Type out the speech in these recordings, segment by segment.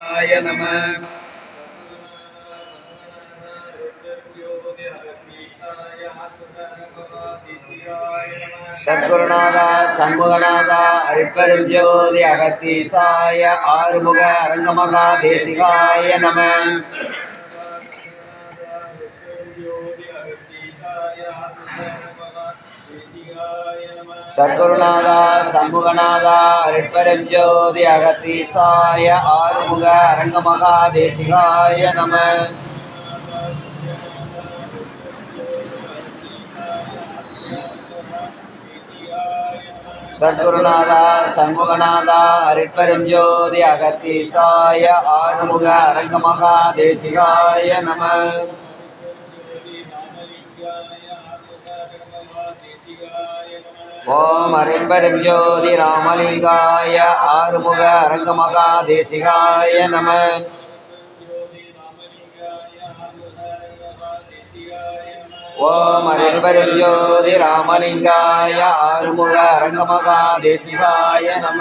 நம. சத்குருநாதா சண்முகநாதா அருட்பெரும் ஜோதி அகத்தீசாய ஆறுமுக அரங்கமகா தேசிகாய நம. சத்குருநாதா சண்முகநாதா அருட்பெரும் ஜோதி அகத்தீசாய ஆறுமுக அரங்கமகா தேசிகாய நம. சத்குருநாதா சண்முகநாதா அருட்பெரும் ஜோதி அகத்தீசாய ஆறுமுக அரங்கமகா தேசிகாய நம. ஓம் அருட்பெரும் ஜோதி ராமலிங்காய ஆறுமுக அரங்கமகா தேசிகாய நம. ஓம் அருட்பெரும் ஜோதி ராமலிங்காய ஆறுமுக அரங்கமகா தேசிகாய நம.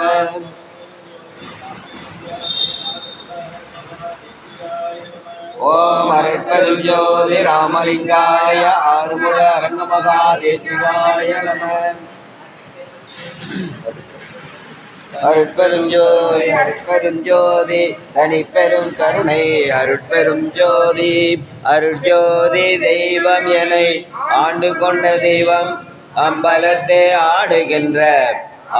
ஓம் அருட்பெரும் ஜோதி ராமலிங்காய ஆறுமுக அரங்கமகா தேசிகாய நம. அருட்பெரும் ஜோதி அருட்பெரும் ஜோதி தனிப்பெரும் கருணை அருட்பெரும் ஜோதி அருட்ஜோதி தெய்வம் எனை ஆண்டு கொண்ட தெய்வம் அம்பலத்தை ஆடுகின்ற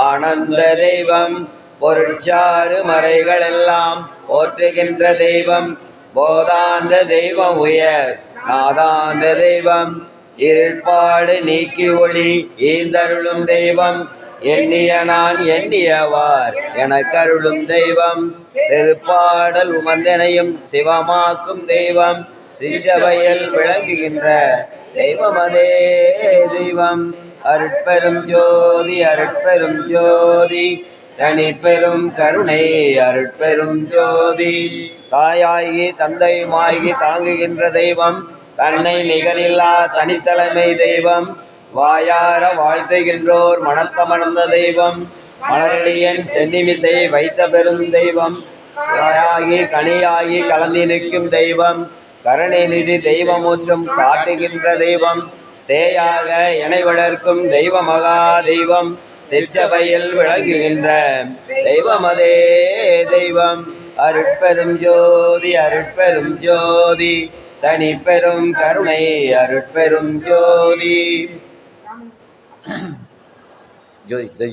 ஆனந்த தெய்வம் பொருட்சாறு மறைகள் எல்லாம் போற்றுகின்ற தெய்வம் போதாந்த தெய்வம் உயர் நாதாந்த தெய்வம் இருட்பாடு நீக்கி ஒளி ஈந்தருளும் தெய்வம் எண்ணிய நான் எண்ணியவார் எனக்கருளும் தெய்வம் திருப்பாடல் உமந்தனையும் சிவமாக்கும் தெய்வம் சிற்றவையில் விளங்குகின்ற தெய்வம் அதே தெய்வம் அருட்பெரும் ஜோதி அருட்பெரும் ஜோதி தனிப்பெரும் கருணை அருட்பெரும் ஜோதி தாயாகி தந்தையுமாகி தாங்குகின்ற தெய்வம் தன்னை நிகரில்லா தனித்தலைமை தெய்வம் வாயார வாழ்த்துகின்றோர் மணத்தமர்ந்த தெய்வம் மலரடியன் சென்னிமிசை வைத்த பெரும் தெய்வம் தாயாகி கனியாகி கலந்து நிற்கும் தெய்வம் கருணை நிதி தெய்வம் ஒன்றும் காட்டுகின்ற தெய்வம் சேயாக எனை வளர்க்கும் தெய்வ மகா தெய்வம் சிற்றவையில் விளங்குகின்ற தெய்வம் அதே தெய்வம் அருட்பெரும் ஜோதி அருட்பெரும் ஜோதி தனிப்பெரும் கருணை அருட்பெரும் ஜோதி ஜோதி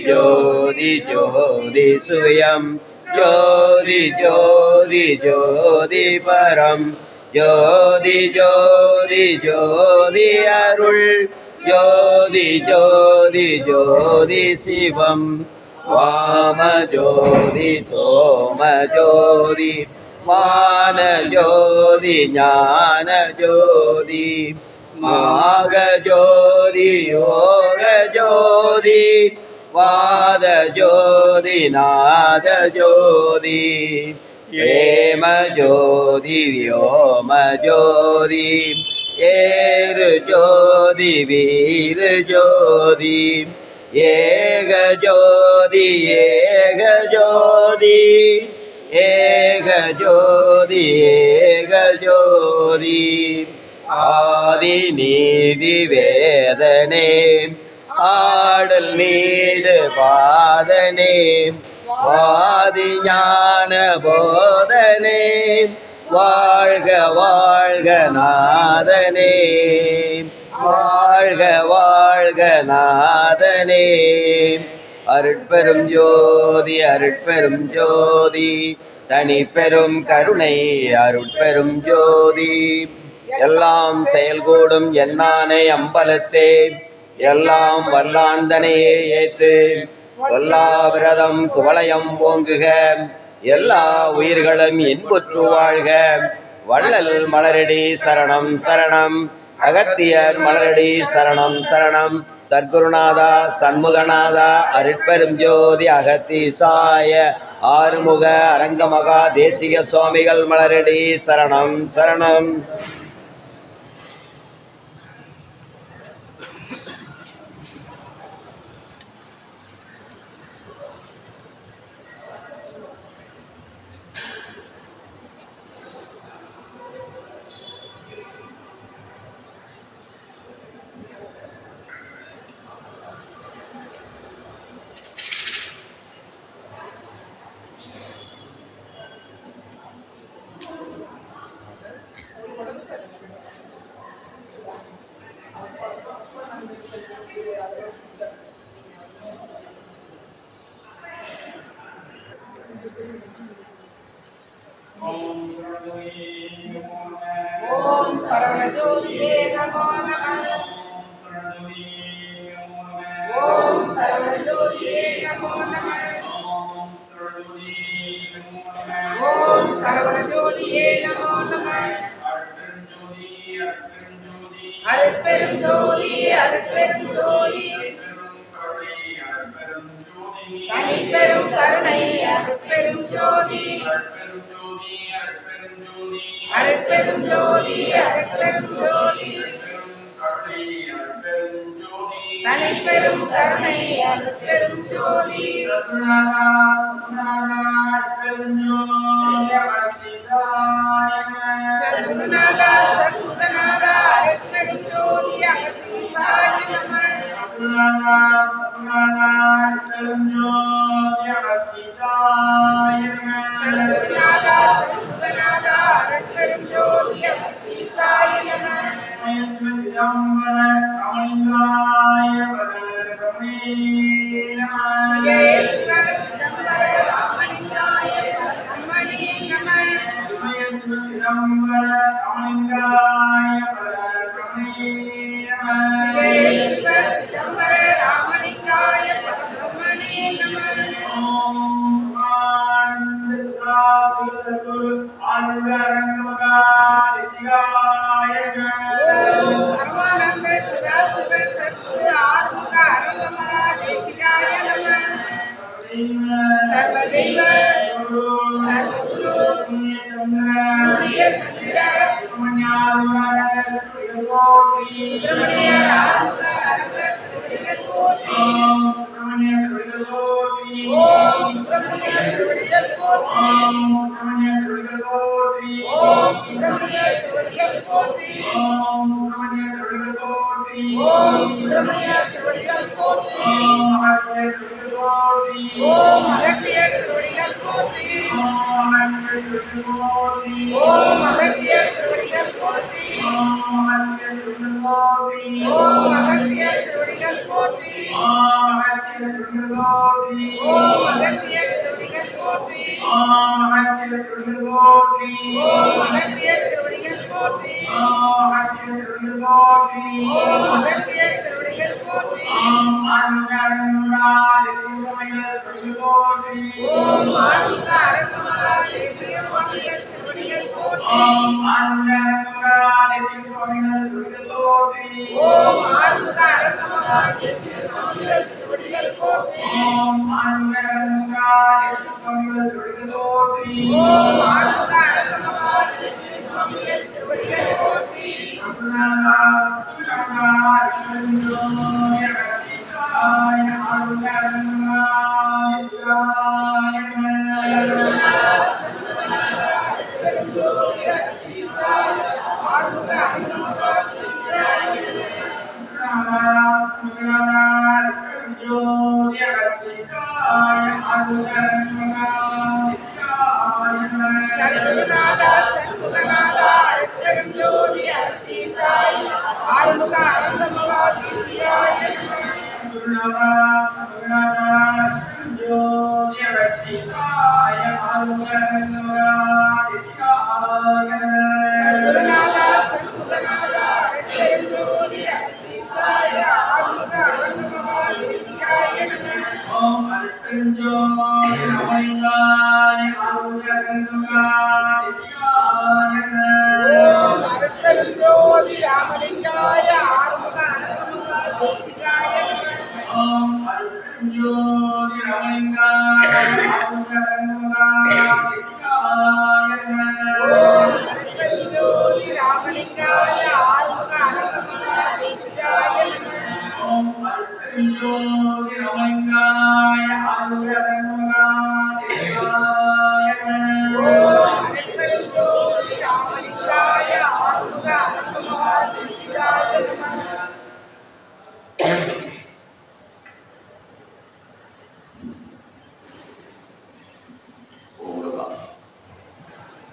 ஜோதி ஜோதி சுயம் ஜோதி ஜோதி ஜோதி பரம் ஜோதி ஜோதி ஜோதி அருள் ஜோதி ஜோதி ஜோதி சிவம் வாம ஜோதி சோம ஜோதி மான ஜோதி ஞான ஜோதி மாக ஜோதி யோக ஜோதி வாத ஜோதி நாத ஜோதி ஏம ஜோதி வியோம ஜோதி ஏரு ஜோதி வீரு ஜோதி ஏக ஜோதி ஏக ஜோதி ஏக ஜோதி ஏக ஜோதி ஆதி நீதி வேதனே ஆடல் நீடு பாதனே வாதி ஞான போதனே வாழ்க வாழ்க நாதனே வாழ்க வாழ்க நாதனே அருட்பெரும் ஜோதி அருட்பெரும் ஜோதி தனிப்பெரும் கருணை அருட்பெரும் ஜோதி எல்லாம் செயல்கூடும் என்னானை அம்பலத்தே எல்லாம் வல்லாண்டனையே ஏத்து கொல்லாவிரதம் குவளையம் ஓங்குக எல்லா உயிர்களும் இன்புற்று வாழ்க வள்ளல் மலரடி சரணம் சரணம் அகத்தியர் மலரடி சரணம் சரணம் சத்குருநாதா சண்முகநாதா அருட்பெரும் ஜோதி அகத்தீசாய ஆறுமுக அரங்கமகா தேசிக சுவாமிகள் மலரடி சரணம் சரணம். ओम सरवणज्योतिये नमो नमः। ओम सरवणज्योतिये नमो नमः। ओम सरवणज्योतिये नमो नमः। अरुट्पेरुम ज्योति अरुट्पेरुम ज्योति तनिपेरुम करुणै अरुट्पेरुम ज्योति अरुट्पेरुम ज्योति अरुट्पेरुम ज्योति तनिपेरुम करुणै अरुट्पेरुम ज्योति सद्गुरुनादा सद्गुरुनादा अरुट्पेरुम ज्योति अगतिसाय नमः। सद्गुरुनादा सद्गुरुनादा अरुट्पेरुम ज्योति अगतिसाय नमः।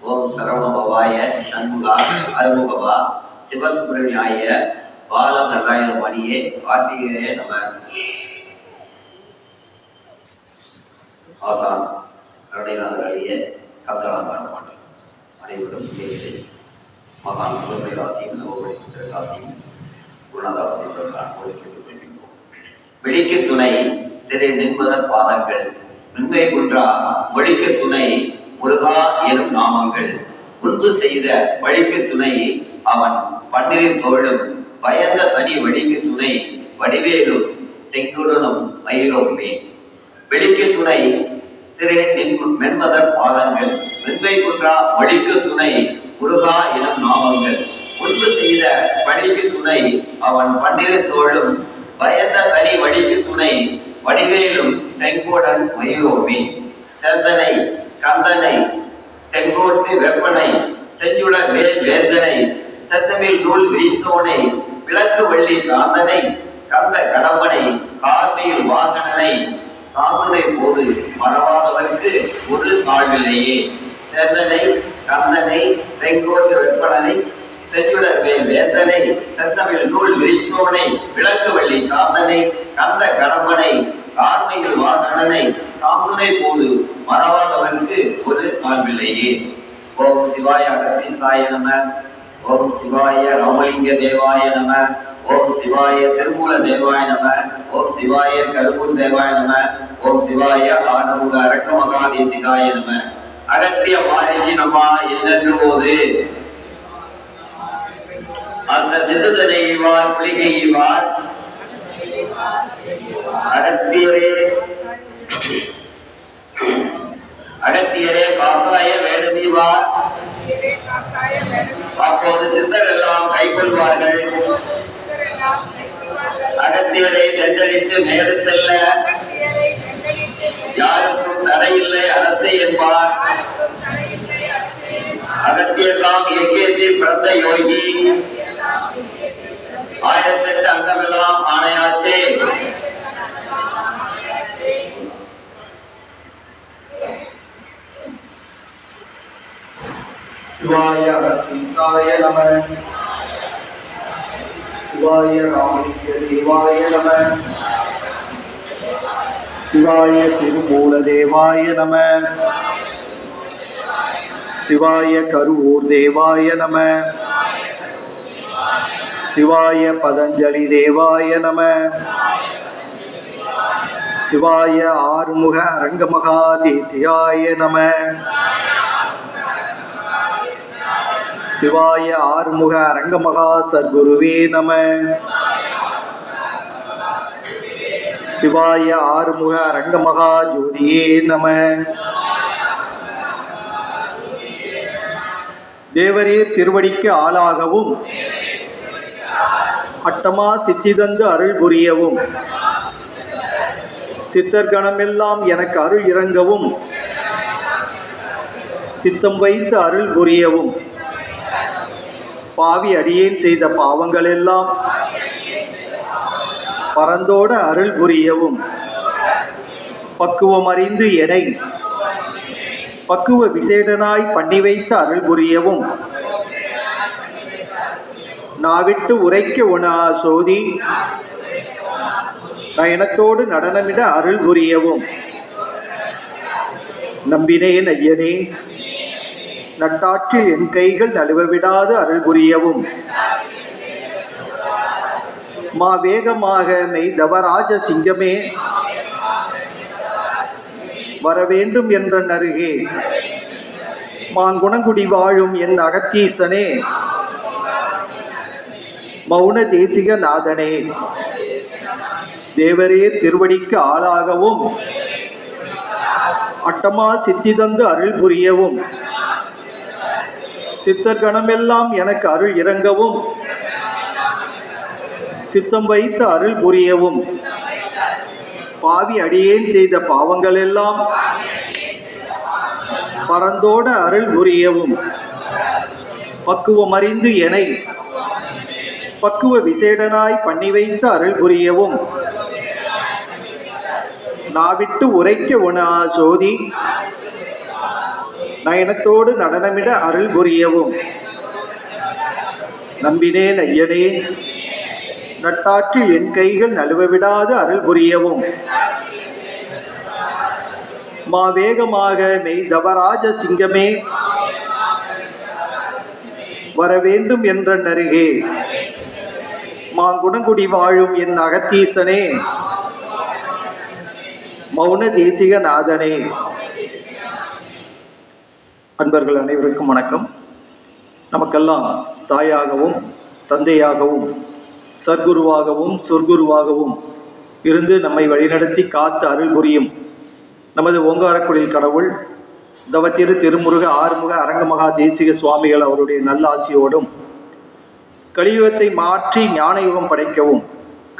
ओम सरवणभवाय षण्मुगा अरुमुगवा शिवसुब्रह्मण्याय बालगंगाय मणिये कार्तिकेय नमः. आसान करुणை சாய்நாதராகிய கந்தராதான மாட்டோம். அனைவரும் கேட்டு மகான் சுப்பிரமணியராசியும் நவமணி சித்திரகாசியும் குருநாதாசியும் கேட்டுக்கொள்கின்றோம். வெளிக்கு துணை திரை நின்பதன் பாதங்கள் நன்மை குன்றா ஒழிக்கு துணை முருகா எனும் நாமங்கள் முன்பு செய்த வழிக்கு துணை அவன் பன்னிரின் தோளும் பயந்த தனி வழிக்கு துணை வடிவேலும் செங்குடனும் மயிரோமே. வெளிக்கு துணை திரு மென்மதன் பாதங்கள் வெண்மை குன்றா வழிக்கு துணை முருகா எனும் நாமங்கள் முன்பு செய்த வழிக்கு துணை அவன் பன்னிரின் தோளும் பயந்த தனி வழிக்கு துணை வடிவேலும் செங்கோடன் மயிரோமே. செந்தனை கந்தனை செங்கோட்டு வெப்பனை செஞ்சுட வேல் வேந்தனை செந்தமிழ் நூல் விரித்தோனை விளக்கு வள்ளி காந்தனை கந்த கடம்பனை கார்மையில் வாகனனை தாங்குதை போது மறவாதவர்க்கு ஒரு நாள்வில்லையே. செந்தனை கந்தனை செங்கோட்டு வெப்பனை செஞ்சுட வேல் வேந்தனை செந்தமிழ் நூல் விரித்தோனை விளக்கு வள்ளி காந்தனை கந்த கடம்பனை கார்மையில் வாகனனை சாந்துனை போது மறவாதவர்க்கு ஒரு நாள்வில்லையே. ஓம் சிவாய அகத்தீசாய நம. ஓம் சிவாய ராமலிங்க தேவாய நம. ஓம் சிவாய திருமூல தேவாய நம. ஓம் சிவாய கருப்பூர் தேவாய நம. ஓம் சிவாய ஆனமுக அரக்க மகாதேசிகாய நம. அகத்திய மாரிசி நமா என்னென்று போது அஸ்த சித்தனை ஈவார் புலிகை ஈவார் அகத்தியரே காசாய வேடமீவார் அப்போது சித்தர் எல்லாம் கைக்கொள்வார்கள். அகத்தியரை தண்டளித்து மேறு செல்ல யாருக்கும் தடையில்லை அரசு என்பார். அகத்தியெல்லாம் இயக்கியத்தில் பிறந்த யோகி 1008 அங்கமெல்லாம் ஆணையாச்சே. சிவாய அகத்தீசாய நம. சிவாய ராமலிங்க தேவாய நம. சிவாய திருமூல தேவாய நம. சிவாய கருவூர் தேவாய நம. சிவாய பதஞ்சலி தேவாய நம. சிவாய ஆறுமுக அரங்கமகா தேசியாய நம. சிவாய ஆறுமுக அரங்கமகா சர்க்குருவே நம. சிவாய ஆறுமுக அரங்கமகா ஜோதியே நம. தேவரே திருவடிக்கு ஆளாகவும் அட்டமா சித்திதந்து அருள் புரியவும் சித்தர் கணமெல்லாம் எனக்கு அருள் இறங்கவும் சித்தம் வைத்து அருள் புரியவும் பாவி அடியேன் செய்த பாவங்கள் எல்லாம் பரந்தோட அருள் புரியவும் பக்குவம் அறிந்து எனை பக்குவ விசேடனாய் பண்ணி வைத்த அருள் புரியவும் நாவிட்டு உரைக்க உணா சோதி நயனத்தோடு நடனமிட அருள் புரியவும் நம்பினேன் ஐயனே நட்டாற்றில் என் கைகள் நழுவ விடாது அருள் புரியவும் மா வேகமாக மெய் தவராஜ சிங்கமே வரவேண்டும் என்ற நருகே மாங்குணங்குடி வாழும் என் அகத்தீசனே மௌன தேசிக நாதனே தேவரே திருவடிக்கு ஆளாகவும் அட்டமா சித்திதந்து அருள் புரியவும் சித்தர் கணமெல்லாம் எனக்கு அருள் இறங்கவும் சித்தம் வைத்து அருள் புரியவும் பாவி அடியேன் செய்த பாவங்கள் எல்லாம் பரந்தோட அருள் புரியவும் பக்குவம் அறிந்து எனை பக்குவ விசேடனாய் பண்ணி வைத்து அருள் புரியவும் நாவிட்டு உரைக்க உணா சோதி நயனத்தோடு நடனமிட அருள் புரியவும் நம்பினேன் ஐயனே நட்டாற்றில் என் கைகள் நழுவ விடாது அருள் புரியவும் மாவேகமாக மெய் தவராஜ சிங்கமே வரவேண்டும் என்ற நருகே மாங்குணங்குடி வாழும் என் அகத்தீசனே மௌன தேசிக நாதனே. அன்பர்கள் அனைவருக்கும் வணக்கம். நமக்கெல்லாம் தாயாகவும் தந்தையாகவும் சர்க்குருவாகவும் சொர்க்குருவாகவும் இருந்து நம்மை வழிநடத்தி காத்து அருள் புரியும் நமது ஓங்காரக்குடில் கடவுள் தவத்திரு திருமுருக ஆறுமுக அரங்கமகா தேசிக சுவாமிகள் அவருடைய நல்ல ஆசியோடும் கலியுகத்தை மாற்றி ஞான யுகம் படைக்கவும்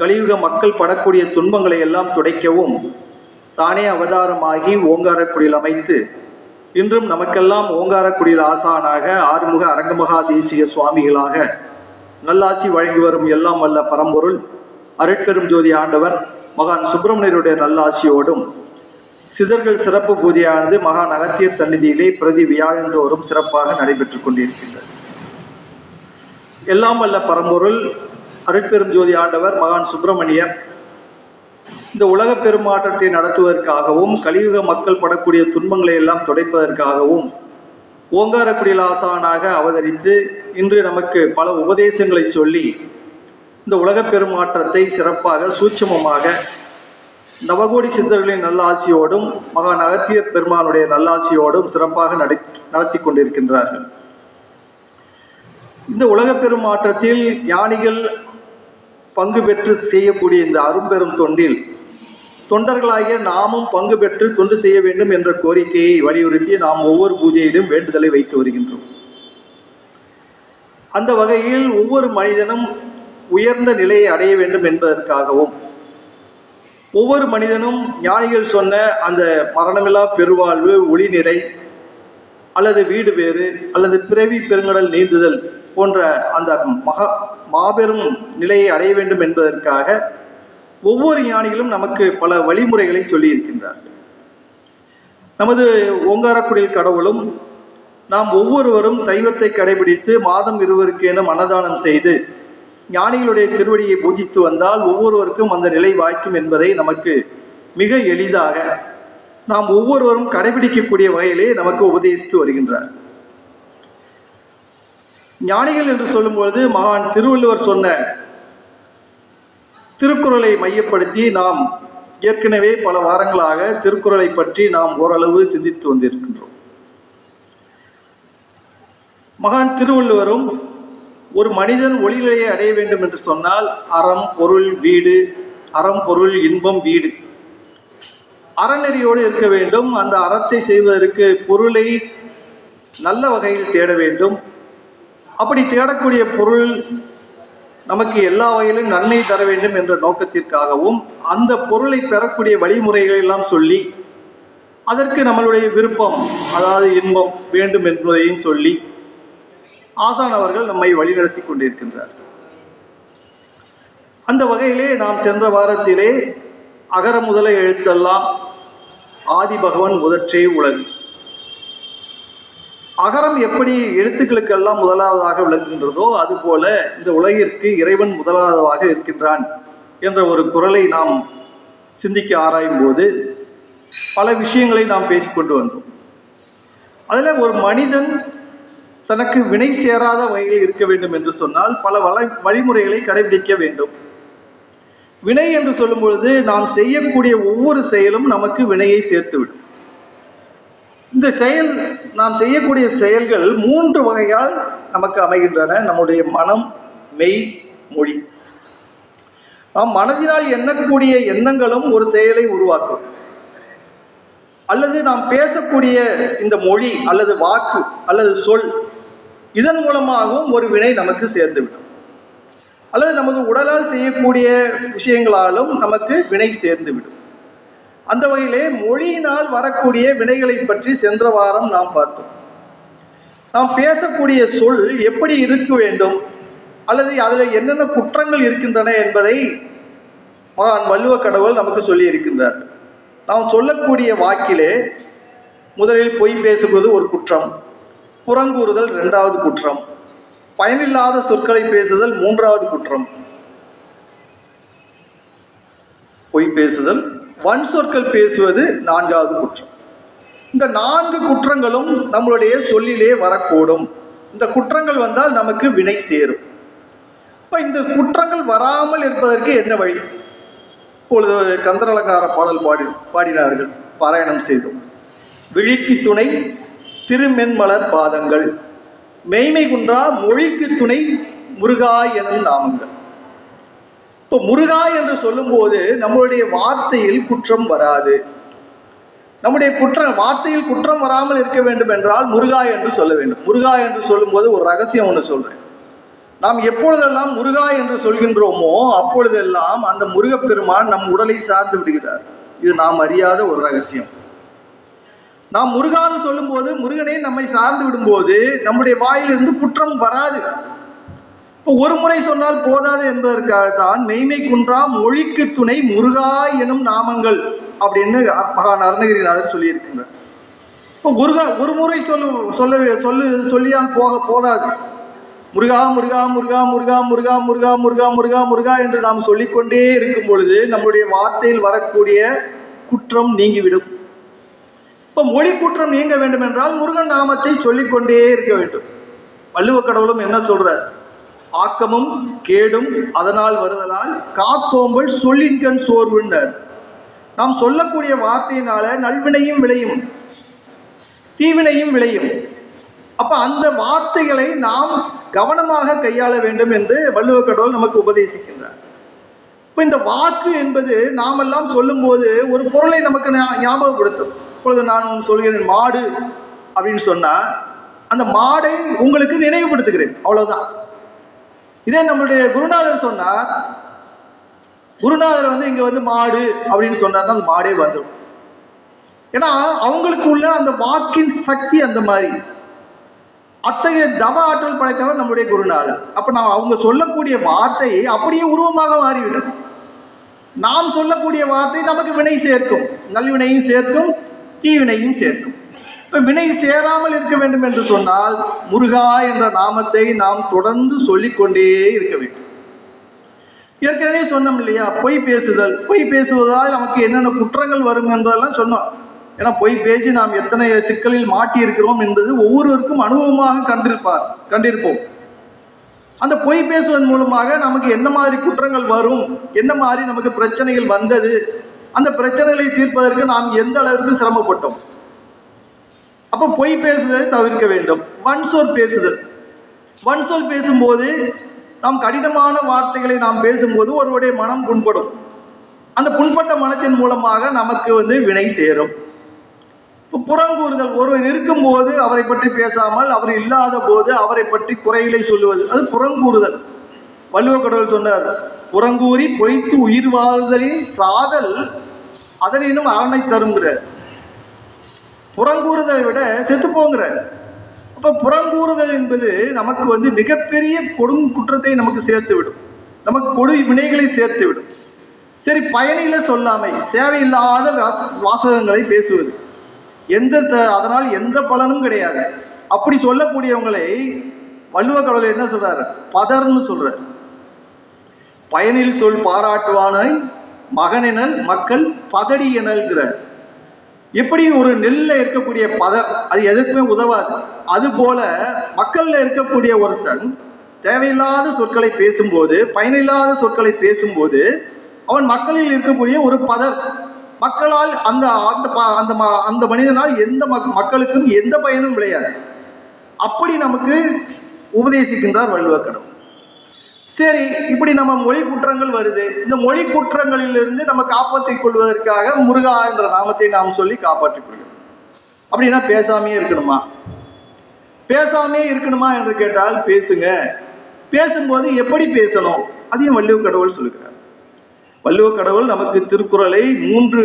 கலியுக மக்கள் படக்கூடிய துன்பங்களை எல்லாம் துடைக்கவும் தானே அவதாரமாகி ஓங்காரக்குடில் அமைத்து இன்றும் நமக்கெல்லாம் ஓங்காரக்குடியில் ஆசானாக ஆறுமுக அரங்கமகா தேசிக சுவாமிகளாக நல்லாசி வழங்கி வரும் எல்லாம் வல்ல பரம்பொருள் அருட்பெரும் ஜோதி ஆண்டவர் மகான் சுப்பிரமணியருடைய நல்லாசியோடும் சிதர்கள் சிறப்பு பூஜையானது மகான் அகத்தியர் சந்நிதியிலே பிரதி வியாழந்தோறும் சிறப்பாக நடைபெற்றுக் கொண்டிருக்கின்றது. எல்லாம் வல்ல பரம்பொருள் அருட்பெரும் ஜோதி ஆண்டவர் மகான் சுப்பிரமணியர் இந்த உலக பெருமாற்றத்தை நடத்துவதற்காகவும் கலியுக மக்கள் படக்கூடிய துன்பங்களை எல்லாம் துடைப்பதற்காகவும் ஓங்காரக்குடில் ஆசானாக அவதரித்து இன்று நமக்கு பல உபதேசங்களை சொல்லி இந்த உலக பெருமாற்றத்தை சிறப்பாக சூட்சமமாக நவகோடி சித்தர்களின் நல்லாசியோடும் மகான் அகத்தியர் பெருமானுடைய நல்லாசியோடும் சிறப்பாக நடத்தி கொண்டிருக்கின்றார்கள். இந்த உலக பெருமாற்றத்தில் ஞானிகள் பங்கு பெற்று செய்யக்கூடிய இந்த அரும்பெரும் தொண்டில் தொண்டர்களாகிய நாமும் பங்கு பெற்று தொண்டு செய்ய வேண்டும் என்ற கோரிக்கையை வலியுறுத்தி நாம் ஒவ்வொரு பூஜையிலும் வேண்டுதலை வைத்து வருகின்றோம். அந்த வகையில் ஒவ்வொரு மனிதனும் உயர்ந்த நிலையை அடைய வேண்டும் என்பதற்காகவும் ஒவ்வொரு மனிதனும் ஞானிகள் சொன்ன அந்த மரணமில்லா பெருவாழ்வு ஒளி நிறை அல்லது வீடு வேறு அல்லது பிறவி பெருங்கடல் நீந்துதல் போன்ற அந்த மாபெரும் நிலையை அடைய வேண்டும் என்பதற்காக ஒவ்வொரு ஞானிகளும் நமக்கு பல வழிமுறைகளை சொல்லியிருக்கின்றார்கள். நமது ஓங்காரக்குடில் கடவுளும் நாம் ஒவ்வொருவரும் சைவத்தை கடைபிடித்து மாதம் இருவருக்கேனும் அன்னதானம் செய்து ஞானிகளுடைய திருவடியை பூஜித்து வந்தால் ஒவ்வொருவருக்கும் அந்த நிலை வாய்க்கும் என்பதை நமக்கு மிக எளிதாக நாம் ஒவ்வொருவரும் கடைபிடிக்கக்கூடிய வகையிலே நமக்கு உபதேசித்து வருகின்றார். ஞானிகள் என்று சொல்லும்பொழுது மகான் திருவள்ளுவர் சொன்ன திருக்குறளை மையப்படுத்தி நாம் ஏற்கனவே பல வாரங்களாக திருக்குறளை பற்றி நாம் ஓரளவு சிந்தித்து வந்திருக்கின்றோம். மகான் திருவள்ளுவரும் ஒரு மனிதன் ஒளிநிலையை அடைய வேண்டும் என்று சொன்னால் அறம் பொருள் வீடு, அறம் பொருள் இன்பம் வீடு, அறநெறியோடு இருக்க வேண்டும். அந்த அறத்தை செய்வதற்கு பொருளை நல்ல வகையில் தேட வேண்டும். அப்படி தேடக்கூடிய பொருள் நமக்கு எல்லா வகையிலும் நன்மை தர வேண்டும் என்ற நோக்கத்திற்காகவும் அந்த பொருளை பெறக்கூடிய வழிமுறைகளை எல்லாம் சொல்லி அதற்கு நம்மளுடைய விருப்பம் அதாவது இன்பம் வேண்டும் என்பதையும் சொல்லி ஆசான் அவர்கள் நம்மை வழிநடத்தி கொண்டிருக்கின்றார். அந்த வகையிலே நாம் சென்ற வாரத்திலே அகர முதல எழுத்தெல்லாம் ஆதி பகவன் முதற்றே உலகு, அகரம் எப்படி எழுத்துக்களுக்கெல்லாம் முதலாவதாக விளங்குகின்றதோ அதுபோல இந்த உலகிற்கு இறைவன் முதலாவதாக இருக்கின்றான் என்ற ஒரு குறளை நாம் சிந்திக்க ஆராயும் போது பல விஷயங்களை நாம் பேசிக்கொண்டு வந்தோம். அதில் ஒரு மனிதன் தனக்கு வினை சேராத வகையில் இருக்க வேண்டும் என்று சொன்னால் பல வழிமுறைகளை கடைபிடிக்க வேண்டும். வினை என்று சொல்லும் பொழுது நாம் செய்யக்கூடிய ஒவ்வொரு செயலும் நமக்கு வினையை சேர்த்துவிடும். இந்த செயல் நாம் செய்யக்கூடிய செயல்கள் 3 வகையால் நமக்கு அமைகின்றன. நம்முடைய மனம், மெய், மொழி. நாம் மனதினால் எண்ணக்கூடிய எண்ணங்களும் ஒரு செயலை உருவாக்கும். அல்லது நாம் பேசக்கூடிய இந்த மொழி அல்லது வாக்கு அல்லது சொல் இதன் மூலமாகவும் ஒரு வினை நமக்கு சேர்ந்துவிடும். அல்லது நமது உடலால் செய்யக்கூடிய விஷயங்களாலும் நமக்கு வினை சேர்ந்துவிடும். அந்த வகையிலே மொழியினால் வரக்கூடிய வினைகளை பற்றி சென்ற வாரம் நாம் பார்த்தோம். நாம் பேசக்கூடிய சொல் எப்படி இருக்க வேண்டும் அல்லது அதில் என்னென்ன குற்றங்கள் இருக்கின்றன என்பதை மகான் வள்ளுவ கடவுள் நமக்கு சொல்லி இருக்கின்றார். நாம் சொல்லக்கூடிய வாக்கிலே முதலில் பொய் பேசுவது ஒரு குற்றம், புறங்கூறுதல் 2வது குற்றம், பயனில்லாத சொற்களை பேசுதல் 3வது குற்றம், பொய் பேசுதல், வன் சொற்கள் பேசுவது 4வது குற்றம். இந்த 4 குற்றங்களும் நம்மளுடைய சொல்லிலே வரக்கூடும். இந்த குற்றங்கள் வந்தால் நமக்கு வினை சேரும். இப்ப இந்த குற்றங்கள் வராமல் இருப்பதற்கு என்ன வழி? இப்பொழுது கந்தரலங்கார பாடல் பாடினார்கள், பாராயணம் செய்தோம். விழிக்கு துணை திருமென்மலர் பாதங்கள், மெய்மை குன்றா மொழிக்கு துணை முருகா எனும் நாமங்கள். இப்போ முருகா என்று சொல்லும்போது நம்மளுடைய வார்த்தையில் குற்றம் வராது. நம்முடைய வார்த்தையில் குற்றம் வராமல் இருக்க வேண்டும் என்றால் முருகா என்று சொல்ல வேண்டும். முருகா என்று சொல்லும்போது ஒரு ரகசியம் ஒன்று சொல்றேன். நாம் எப்பொழுதெல்லாம் முருகா என்று சொல்கின்றோமோ அப்பொழுதெல்லாம் அந்த முருகப்பெருமான் நம் உடலை சார்ந்து விடுகிறார். இது நாம் அறியாத ஒரு ரகசியம். நாம் முருகான்னு சொல்லும்போது முருகனை நம்மை சார்ந்து விடும்போது நம்முடைய வாயிலிருந்து குற்றம் வராது. இப்போ ஒரு முறை சொன்னால் போதாது என்பதற்காகத்தான் மெய்மை குன்றா மொழிக்கு துணை முருகா எனும் நாமங்கள் அப்படின்னு மகான் அருணகிரிநாதர் சொல்லியிருக்கின்றார். இப்போ முருகா ஒரு முறை சொல்லியால் போதாது. முருகா முருகா முருகா முருகா முருகா முருகா முருகா முருகா முருகா என்று நாம் சொல்லிக்கொண்டே இருக்கும் பொழுது நம்முடைய வார்த்தையில் வரக்கூடிய குற்றம் நீங்கிவிடும். இப்போ மொழி குற்றம் நீங்க வேண்டும் என்றால் முருகன் நாமத்தை சொல்லிக்கொண்டே இருக்க வேண்டும். வள்ளுவ கடவுளும் என்ன சொல்றார்? ஆக்கமும் கேடும் அதனால் வருதலால் காத்தோம்பல் சொல்லின்கண் சோர்வுன்றார். நாம் சொல்லக்கூடிய வார்த்தையினால நல்வினையும் விளையும், தீவினையும் விளையும். அப்ப அந்த வார்த்தைகளை நாம் கவனமாக கையாள வேண்டும் என்று வள்ளுவ கடவுள் நமக்கு உபதேசிக்கின்றார். இப்ப இந்த வாக்கு என்பது நாமெல்லாம் சொல்லும் போது ஒரு பொருளை நமக்கு ஞாபகப்படுத்தும். இப்பொழுது நான் சொல்கிறேன் மாடு அப்படின்னு சொன்னா அந்த மாடை உங்களுக்கு நினைவுபடுத்துகிறேன், அவ்வளவுதான். இதே நம்மளுடைய குருநாதர் சொன்னார், குருநாதர் இங்க மாடு அப்படின்னு சொன்னார்னா அந்த மாடே வந்துடும். ஏன்னா அவங்களுக்கு உள்ள அந்த வாக்கின் சக்தி அந்த மாதிரி, அத்தகைய தவ ஆற்றல் படைத்தவர் நம்முடைய குருநாதர். அப்ப நான் அவங்க சொல்லக்கூடிய வார்த்தை அப்படியே உருவமாக மாறிவிடும். நாம் சொல்லக்கூடிய வார்த்தை நமக்கு வினை சேர்க்கும், நல்வினையும் சேர்க்கும், தீவினையும் சேர்க்கும். இப்ப வினை சேராமல் இருக்க வேண்டும் என்று சொன்னால் முருகா என்ற நாமத்தை நாம் தொடர்ந்து சொல்லிக்கொண்டே இருக்க வேண்டும். ஏற்கனவே சொன்னோம் இல்லையா, பொய் பேசுதல். பொய் பேசுவதால் நமக்கு என்னென்ன குற்றங்கள் வரும் என்பதெல்லாம் சொன்னோம். ஏன்னா பொய் பேசி நாம் எத்தனை சிக்கலில் மாட்டி இருக்கிறோம் என்பது ஒவ்வொருவருக்கும் அனுபவமாக கண்டிருப்போம். அந்த பொய் பேசுவதன் மூலமாக நமக்கு என்ன மாதிரி குற்றங்கள் வரும், என்ன மாதிரி நமக்கு பிரச்சனைகள் வந்தது, அந்த பிரச்சனைகளை தீர்ப்பதற்கு நாம் எந்த அளவிற்கு சிரமப்பட்டோம். அப்போ பொய் பேசுதலை தவிர்க்க வேண்டும். வன்சொல் பேசுதல். வன்சொல் பேசும்போது நாம் கடினமான வார்த்தைகளை நாம் பேசும்போது ஒருவருடைய மனம் புண்படும். அந்த புண்பட்ட மனத்தின் மூலமாக நமக்கு வினை சேரும். புறங்கூறுதல். ஒருவர் இருக்கும்போது அவரை பற்றி பேசாமல் அவர் இல்லாத போது அவரை பற்றி குறைகளை சொல்லுவது, அது புறங்கூறுதல். வள்ளுவ கடவுள் சொன்னார், புறங்கூறி பொய்த்து உயிர் வாழ்தலின் சாதல் அதனினும் அரணை தருங்கிறார். புறங்கூறுதலை விட செத்து போங்கிற. அப்ப புறங்கூறுதல் என்பது நமக்கு மிகப்பெரிய குற்றத்தை நமக்கு சேர்த்து விடும், நமக்கு கொடு வினைகளை சேர்த்து விடும். சரி, பயனில சொல்லாமை, தேவையில்லாத வாசகங்களை பேசுவது, அதனால் எந்த பலனும் கிடையாது. அப்படி சொல்லக்கூடியவங்களை வள்ளுவ கடவுள் என்ன சொல்றாரு? பதர்ன்னு சொல்றார். பயனில் சொல் பாராட்டுவானை மகனெனல் மக்கள் பதடி எனல்கிறார். எப்படி ஒரு நெல்ல இருக்கக்கூடிய பதர் அது எதற்குமே உதவாது, அது போல மக்கள்ல இருக்கக்கூடிய ஒருத்தன் தேவையில்லாத சொற்களை பேசும்போது, பயனில்லாத சொற்களை பேசும்போது அவன் மக்களில் இருக்கக்கூடிய ஒரு பதர். மக்களால் அந்த அந்த அந்த மனிதனால் எந்த மக்களுக்கும் எந்த பயனும் விளையாது. அப்படி நமக்கு உபதேசிக்கின்றார் வள்ளுவ கடவுள். சரி, இப்படி நம்ம மொழி குற்றங்கள் வருது. இந்த மொழி குற்றங்களிலிருந்து நம்ம காப்பாற்றிக் கொள்வதற்காக முருகா என்ற நாமத்தை நாம் சொல்லி காப்பாற்றிக் கொள்கிறோம். அப்படின்னா பேசாமே இருக்கணுமா? பேசாமே இருக்கணுமா என்று கேட்டால் பேசுங்க. பேசும்போது எப்படி பேசணும் அதையும் வள்ளுவ கடவுள் சொல்லுகிறார். வள்ளுவ கடவுள் நமக்கு திருக்குறளை 3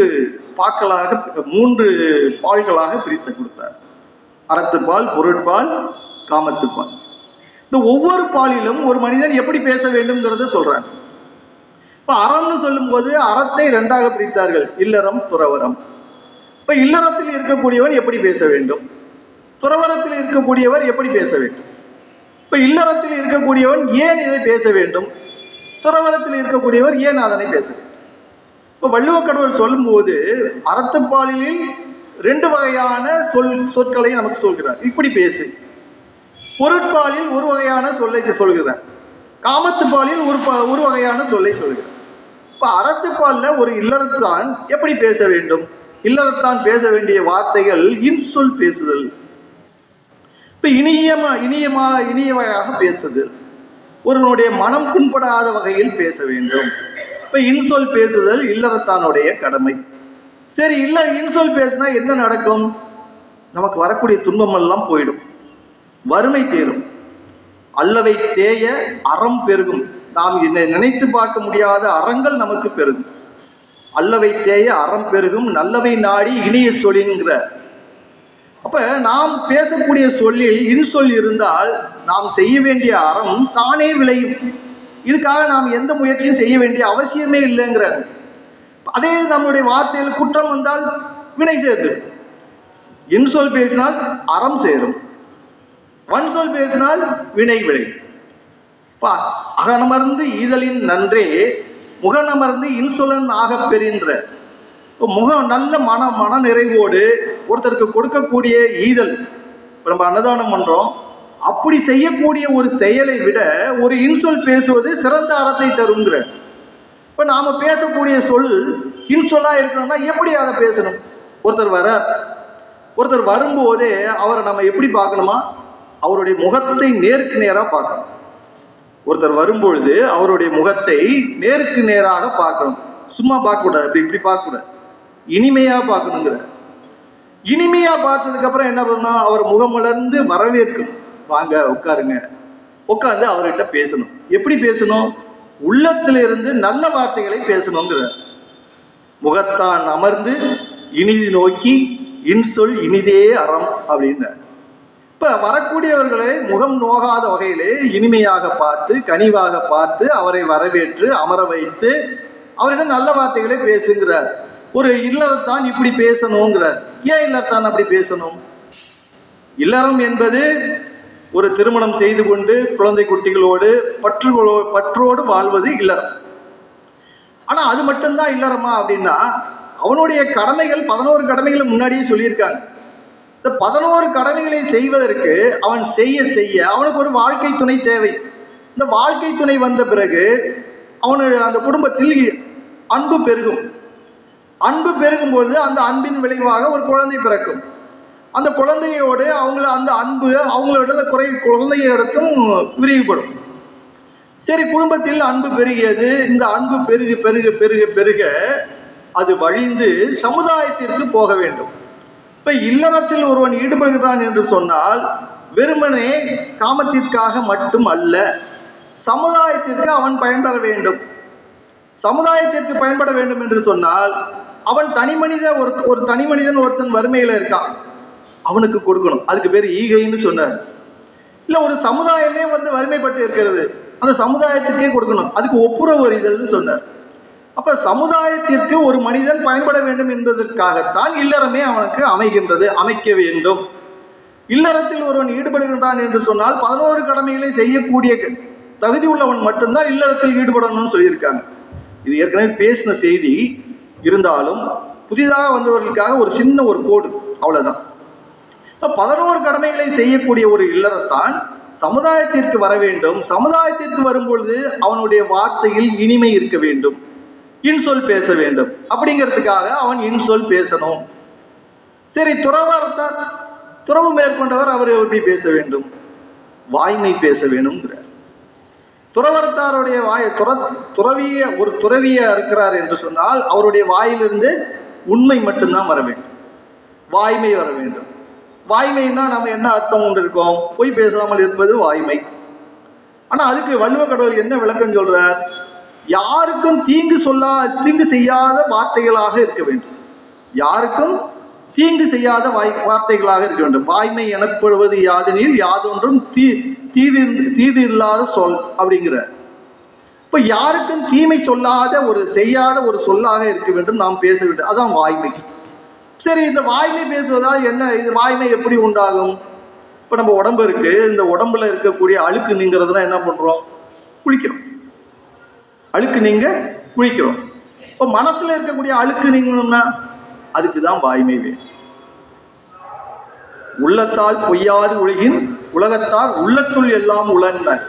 பால்களாக பிரித்து கொடுத்தார். அறத்துப்பால், பொருட்பால், காமத்துப்பால். இந்த ஒவ்வொரு பாலிலும் ஒரு மனிதன் எப்படி பேச வேண்டும்ங்கிறத சொல்றாங்க. இப்ப அறம்னு சொல்லும் போது அறத்தை 2ஆக பிரித்தார்கள், இல்லறம், துறவரம். இப்ப இல்லறத்தில் இருக்கக்கூடியவன் எப்படி பேச வேண்டும், துறவரத்தில் இருக்கக்கூடியவர் எப்படி பேச வேண்டும். இப்ப இல்லறத்தில் இருக்கக்கூடியவன் ஏன் இதை பேச வேண்டும், துறவரத்தில் இருக்கக்கூடியவர் ஏன் அதனை பேச வேண்டும். இப்ப வள்ளுவ கடவுள் சொல்லும் போது அறத்துப்பாலில் ரெண்டு வகையான சொற்களை நமக்கு சொல்கிறார். இப்படி பேசு. பொருட்பாலில் ஒரு வகையான சொல்லை சொல்கிறார், காமத்துப்பாலில் ஒரு வகையான சொல்லை சொல்கிறார். இப்ப அறத்துப்பால்ல ஒரு இல்லறத்தான் எப்படி பேச வேண்டும்? இல்லறத்தான் பேச வேண்டிய வார்த்தைகள் இன்சொல் பேசுதல். இப்ப இனியவையாக பேசுதல், ஒருவனுடைய மனம் புண்படாத வகையில் பேச வேண்டும். இப்ப இன்சொல் பேசுதல் இல்லறத்தானுடைய கடமை. சரி, இல்ல இன்சொல் பேசினா என்ன நடக்கும்? நமக்கு வரக்கூடிய துன்பம் எல்லாம் போயிடும், வறுமை தேரும், அல்லவை தேய அறம் பெருகும். நாம் நினைத்து பார்க்க முடியாத அறங்கள் நமக்கு பெருகும். அல்லவை தேய அறம் பெருகும், நல்லவை நாடி இனிய சொல்லின்கிற. அப்ப நாம் பேசக்கூடிய சொல்லில் இன்சொல் இருந்தால் நாம் செய்ய வேண்டிய அறம் தானே விளையும். இதுக்காக நாம் எந்த முயற்சியும் செய்ய வேண்டிய அவசியமே இல்லைங்கிறாங்க. அதே நம்முடைய வார்த்தையில் குற்றம் வந்தால் வினை சேர்த்து, இன்சொல் பேசினால் அறம் சேரும், வன்சொல் பேசினால் வினை விளையும். அகனமர்ந்து ஈதலின் நன்றே முகனமர்ந்து இன்சொலன் ஆக பெறுகின்ற. முகம் நல்ல மன நிறைவோடு ஒருத்தருக்கு கொடுக்கக்கூடிய ஈதல். இப்போ நம்ம அன்னதானம் பண்றோம், அப்படி செய்யக்கூடிய ஒரு செயலை விட ஒரு இன்சொல் பேசுவது சிறந்த அறத்தை தருங்கிற. இப்போ நாம பேசக்கூடிய சொல் இன்சொல்லா இருக்கணும்னா எப்படி அதை பேசணும்? ஒருத்தர் வரும்போதே அவரை நம்ம எப்படி பார்க்கணுமா? அவருடைய முகத்தை நேருக்கு நேராக பார்க்கணும். ஒருத்தர் வரும்பொழுது அவருடைய முகத்தை நேருக்கு நேராக பார்க்கணும். சும்மா பார்க்கக்கூடாது, இப்படி பார்க்கக்கூடாது, இனிமையா பார்க்கணுங்கிற. இனிமையா பார்த்ததுக்கு அப்புறம் என்ன பண்ணணும்? அவர் முகமலர்ந்து வரவேற்கணும். வாங்க உட்காருங்க, உட்காந்து அவர்கிட்ட பேசணும். எப்படி பேசணும்? உள்ளத்திலிருந்து நல்ல வார்த்தைகளை பேசணுங்கிற. முகத்தான் அமர்ந்து இனிதி நோக்கி இன்சொல் இனிதே அறம் அப்படின்ற. இப்ப வரக்கூடியவர்களை முகம் நோகாத வகையிலே இனிமையாக பார்த்து கனிவாக பார்த்து அவரை வரவேற்று அமர வைத்து அவரிடம் நல்ல வார்த்தைகளை பேசுகிறார். ஒரு இல்லறத்தான் இப்படி பேசணுங்கிறார். ஏன் இல்லறத்தான் அப்படி பேசணும்? இல்லறம் என்பது ஒரு திருமணம் செய்து கொண்டு குழந்தை குட்டிகளோடு பற்றோடு வாழ்வது இல்லறம். ஆனா அது மட்டும்தான் இல்லறமா அப்படின்னா, அவனுடைய கடமைகள் 11 கடமைகளை முன்னாடியே சொல்லியிருக்காங்க. இந்த 11 கடமைகளை செய்வதற்கு அவன் செய்ய அவனுக்கு ஒரு வாழ்க்கை துணை தேவை. இந்த வாழ்க்கை துணை வந்த பிறகு அவனுடைய அந்த குடும்பத்தில் அன்பு பெருகும். அன்பு பெருகும் போது அந்த அன்பின் விளைவாக ஒரு குழந்தை பிறக்கும். அந்த குழந்தையோடு அந்த அன்பு அவங்களோட குழந்தையிடத்தும் விரிவுபடும். சரி, குடும்பத்தில் அன்பு பெருகியது. இந்த அன்பு பெருக பெருக பெருக பெருக அது வழிந்து சமுதாயத்திற்கு போக வேண்டும். இப்ப இல்லறத்தில் ஒருவன் ஈடுபடுகிறான் என்று சொன்னால் வெறுமனே காமத்திற்காக மட்டும் அல்ல, சமுதாயத்திற்கு அவன் பயன்பட வேண்டும். சமுதாயத்திற்கு பயன்பட வேண்டும் என்று சொன்னால் அவன் ஒரு தனி மனிதன் ஒருத்தன் வறுமையில இருக்கான், அவனுக்கு கொடுக்கணும். அதுக்கு பேர் ஈகைன்னு சொன்னார். இல்ல ஒரு சமுதாயமே வறுமைப்பட்டு இருக்கிறது, அந்த சமுதாயத்திற்கே கொடுக்கணும், அதுக்கு ஒப்புரவு அறிதல்னு சொன்னார். அப்ப சமுதாயத்திற்கு ஒரு மனிதன் பயன்பட வேண்டும் என்பதற்காகத்தான் இல்லறமே அவனுக்கு அமைக்க வேண்டும். இல்லறத்தில் ஒருவன் ஈடுபடுகின்றான் என்று சொன்னால் 11 கடமைகளை செய்யக்கூடிய தகுதி உள்ளவன் மட்டும்தான் இல்லறத்தில் ஈடுபடணும்னு சொல்லியிருக்காங்க. இது ஏற்கனவே பேசின செய்தி இருந்தாலும் புதிதாக வந்தவர்களுக்காக ஒரு சின்ன ஒரு கோடு, அவ்வளவுதான். 11 கடமைகளை செய்யக்கூடிய ஒரு இல்லறத்தான் சமுதாயத்திற்கு வர வேண்டும். சமுதாயத்திற்கு வரும்பொழுது அவனுடைய வார்த்தையில் இனிமை இருக்க வேண்டும், இன்சொல் பேச வேண்டும். அப்படிங்கிறதுக்காக அவன் இன்சொல் பேசணும். சரி, துறவு மேற்கொண்டவர் அவர் எப்படி பேச வேண்டும்? வாய்மை பேச வேணும்ங்கிறார். துறவரத்தாருடைய துறவியா இருக்கிறார் என்று சொன்னால் அவருடைய வாயிலிருந்து உண்மை மட்டும்தான் வர வேண்டும், வாய்மை வர வேண்டும். வாய்மைன்னா நம்ம என்ன அர்த்தம் கொண்டு இருக்கோம்? பொய் பேசாமல் இருப்பது வாய்மை. ஆனா அதுக்கு வள்ளுவ கடவுள் என்ன விளக்கம் சொல்றார்? யாருக்கும் தீங்கு செய்யாத வார்த்தைகளாக இருக்க வேண்டும். யாருக்கும் தீங்கு செய்யாத வார்த்தைகளாக இருக்க வேண்டும். வாய்மை எனப்படுவது யாதெனில் யாதொன்றும் தீது இல்லாத சொல் அப்படிங்கிற. இப்ப யாருக்கும் தீமை சொல்லாத செய்யாத ஒரு சொல்லாக இருக்க வேண்டும், நாம் பேச வேண்டும். அதான் வாய்மை. சரி, இந்த வாய்மை பேசுவதால் என்ன? இது வாய்மை எப்படி உண்டாகும்? இப்ப நம்ம உடம்பு இருக்கு, இந்த உடம்புல இருக்கக்கூடிய அழுக்கு நீங்கிறதுனா என்ன பண்றோம்? குளிக்கிறோம். அழுக்கு நீங்க குளிக்கிறோம். இப்போ மனசுல இருக்கக்கூடிய அழுக்கு நீங்கணும்னா அதுக்கு தான் வாய்மை வேணும். உள்ளத்தால் பொய்யாது ஒழுகின் உலகத்தால் உள்ளத்துள் எல்லாம் உளன்னர்.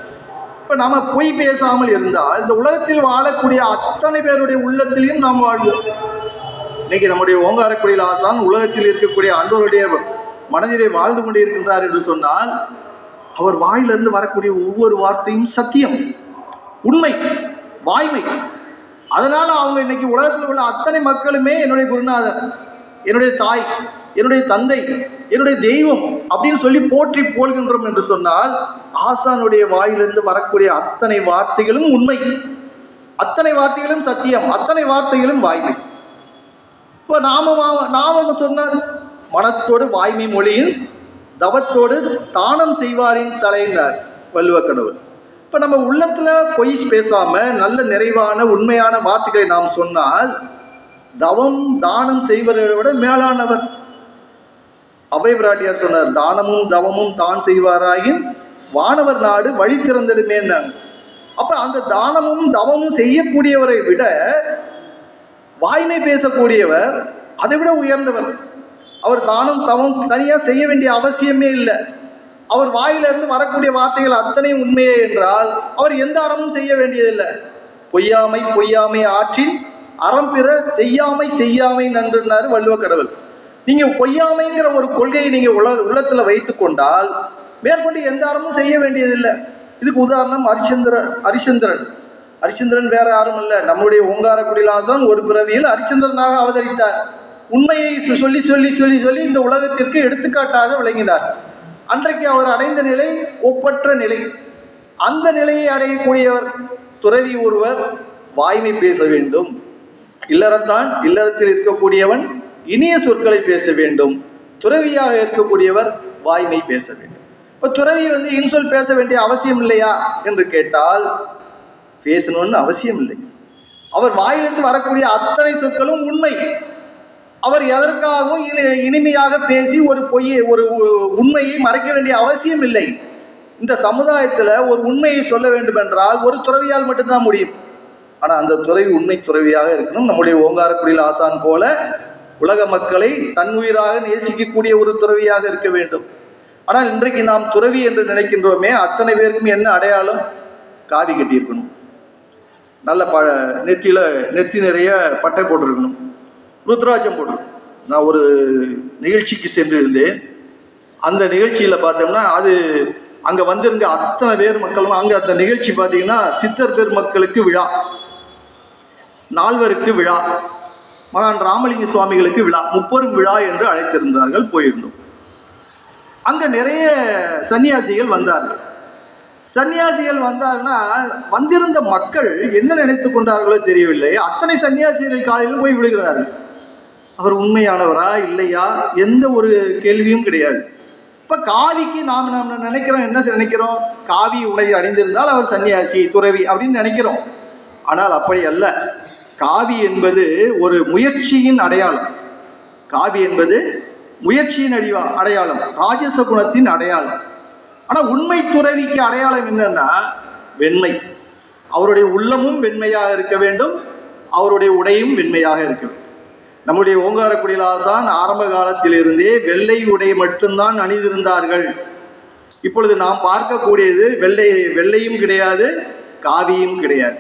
இப்ப நாம பொய் பேசாமல் இருந்தால் இந்த உலகத்தில் வாழக்கூடிய அத்தனை பேருடைய உள்ளத்திலையும் நாம் வாழ்வோம். இன்னைக்கு நம்முடைய ஓங்காரக்குடியில் ஆசான் உலகத்தில் இருக்கக்கூடிய அன்பருடைய மனதிலே வாழ்ந்து கொண்டு இருக்கின்றார் என்று சொன்னால் அவர் வாயிலிருந்து வரக்கூடிய ஒவ்வொரு வார்த்தையும் சத்தியம், உண்மை, வாய்மை. அதனால அவங்க இன்னைக்கு உலகத்தில் உள்ள அத்தனை மக்களுமே என்னுடைய குருநாதர், என்னுடைய தாய், என்னுடைய தந்தை, என்னுடைய தெய்வம் அப்படின்னு சொல்லி போற்றி போல்கின்றோம் என்று சொன்னால் ஆசானுடைய வாயிலிருந்து வரக்கூடிய அத்தனை வார்த்தைகளும் உண்மை, அத்தனை வார்த்தைகளும் சத்தியம், அத்தனை வார்த்தைகளும் வாய்மை. இப்போ நாம சொன்னால் மனத்தோடு வாய்மை மொழியின் தவத்தோடு தானம் செய்வாரின் தலையினார் வள்ளுவ கடவுள். இப்போ நம்ம உள்ளத்துல பொய் பேசாம நல்ல நிறைவான உண்மையான வார்த்தைகளை நாம் சொன்னால் தவம் தானம் செய்வதை விட மேலானவர். அபய பிராட்டியார் சொன்னார், தானமும் தவமும் தான் செய்வாராயின் வானவர் நாடு வழி திறந்திடுமேன்னாங்க. அப்ப அந்த தானமும் தவமும் செய்யக்கூடியவரை விட வாய்மை பேசக்கூடியவர் அதை விட உயர்ந்தவர். அவர் தானம் தவம் தனியா செய்ய வேண்டிய அவசியமே இல்லை. அவர் வாயிலிருந்து வரக்கூடிய வார்த்தைகள் அத்தனை உண்மையே என்றால் அவர் எந்த அறமும் செய்ய வேண்டியதில்லை. பொய்யாமை பொய்யாமை ஆற்றின் அறம் பிற செய்யாமை செய்யாமை நன்றுனாரு வள்ளுவ கடவுள். நீங்க பொய்யாமைங்கிற ஒரு கொள்கையை நீங்க உள்ளத்துல வைத்து கொண்டால் மேற்கொண்டு எந்த அறமும் செய்ய வேண்டியதில்லை. இதுக்கு உதாரணம் ஹரிச்சந்திரன் வேற யாரும் இல்லை, நம்முடைய ஓங்காரக்குடியில் ஆசான் ஒரு பிறவியில் ஹரிச்சந்திரனாக அவதரித்தார். உண்மையை சொல்லி சொல்லி சொல்லி சொல்லி இந்த உலகத்திற்கு எடுத்துக்காட்டாக விளங்கினார். அன்றைக்கு அவர் அடைந்த நிலை ஒப்பற்ற நிலை. அந்த நிலையை அடையக்கூடியவர் துறவி ஒருவர் வாய்மை பேச வேண்டும். இல்லறத்தில் இருக்கக்கூடியவன் இனிய சொற்களை பேச வேண்டும். துறவியாக இருக்கக்கூடியவர் வாய்மை பேச வேண்டும். இப்ப துறவி இன்சொல் பேச வேண்டிய அவசியம் இல்லையா என்று கேட்டால் பேசணும்னு அவசியம் இல்லை. அவர் வாயிலிருந்து வரக்கூடிய அத்தனை சொற்களும் உண்மை. அவர் எதற்காகவும் இனிமையாக பேசி ஒரு உண்மையை மறைக்க வேண்டிய அவசியம் இல்லை. இந்த சமுதாயத்துல ஒரு உண்மையை சொல்ல வேண்டும் என்றால் ஒரு துறவியால் மட்டும்தான் முடியும். ஆனா அந்த துறவி உண்மை துறவியாக இருக்கணும். நம்முடைய ஓங்காரக்குடியில் ஆசான் போல உலக மக்களை தன்னுயிராக நேசிக்கக்கூடிய ஒரு துறவியாக இருக்க வேண்டும். ஆனால் இன்றைக்கு நாம் துறவி என்று நினைக்கின்றோமே, அத்தனை பேருக்கும் என்ன அடையாளம்? காவி கட்டியிருக்கணும், நல்ல நெத்தி நிறைய பட்டை போட்டிருக்கணும், ருத்ராட்சம் போட்டிருக்கணும். நான் ஒரு நிகழ்ச்சிக்கு சென்றிருந்தேன். அந்த நிகழ்ச்சியில பார்த்தோம்னா அது அங்க வந்திருந்த அத்தனை பேர் மக்களும் அங்க அந்த நிகழ்ச்சி பார்த்தீங்கன்னா சித்தர் பெருமக்களுக்கு விழா, நால்வருக்கு விழா, மகான் ராமலிங்க சுவாமிகளுக்கு விழா, முப்பெரும் விழா என்று அழைத்திருந்தார்கள். போயிருந்தோம். அங்க நிறைய சன்னியாசிகள் வந்தார்கள். சன்னியாசிகள் வந்தாருன்னா வந்திருந்த மக்கள் என்ன நினைத்து கொண்டார்களோ தெரியவில்லை, அத்தனை சன்னியாசிகள் காலையில் போய் விழுகிறார்கள். அவர் உண்மையானவரா இல்லையா எந்த ஒரு கேள்வியும் கிடையாது. இப்ப காவிக்கு நாம் நினைக்கிறோம், என்ன நினைக்கிறோம்? காவி உடை அணிந்திருந்தால் அவர் சன்னியாசி துறவி அப்படின்னு நினைக்கிறோம். ஆனால் அப்படி அல்ல. காவி என்பது ஒரு முயற்சியின் அடையாளம். காவி என்பது முயற்சியின் அடையாளம், ராஜச குணத்தின் அடையாளம். ஆனா உண்மை துறவிக்கு அடையாளம் என்னன்னா வெண்மை. அவருடைய உள்ளமும் வெண்மையாக இருக்க வேண்டும், அவருடைய உடையும் வெண்மையாக இருக்க வேண்டும். நம்முடைய ஓங்காரக்குடியில் ஆசான் ஆரம்ப காலத்திலிருந்தே வெள்ளை உடை மட்டும்தான் அணிந்திருந்தார்கள். இப்பொழுது நாம் பார்க்கக்கூடியது வெள்ளையும் கிடையாது, காவியும் கிடையாது.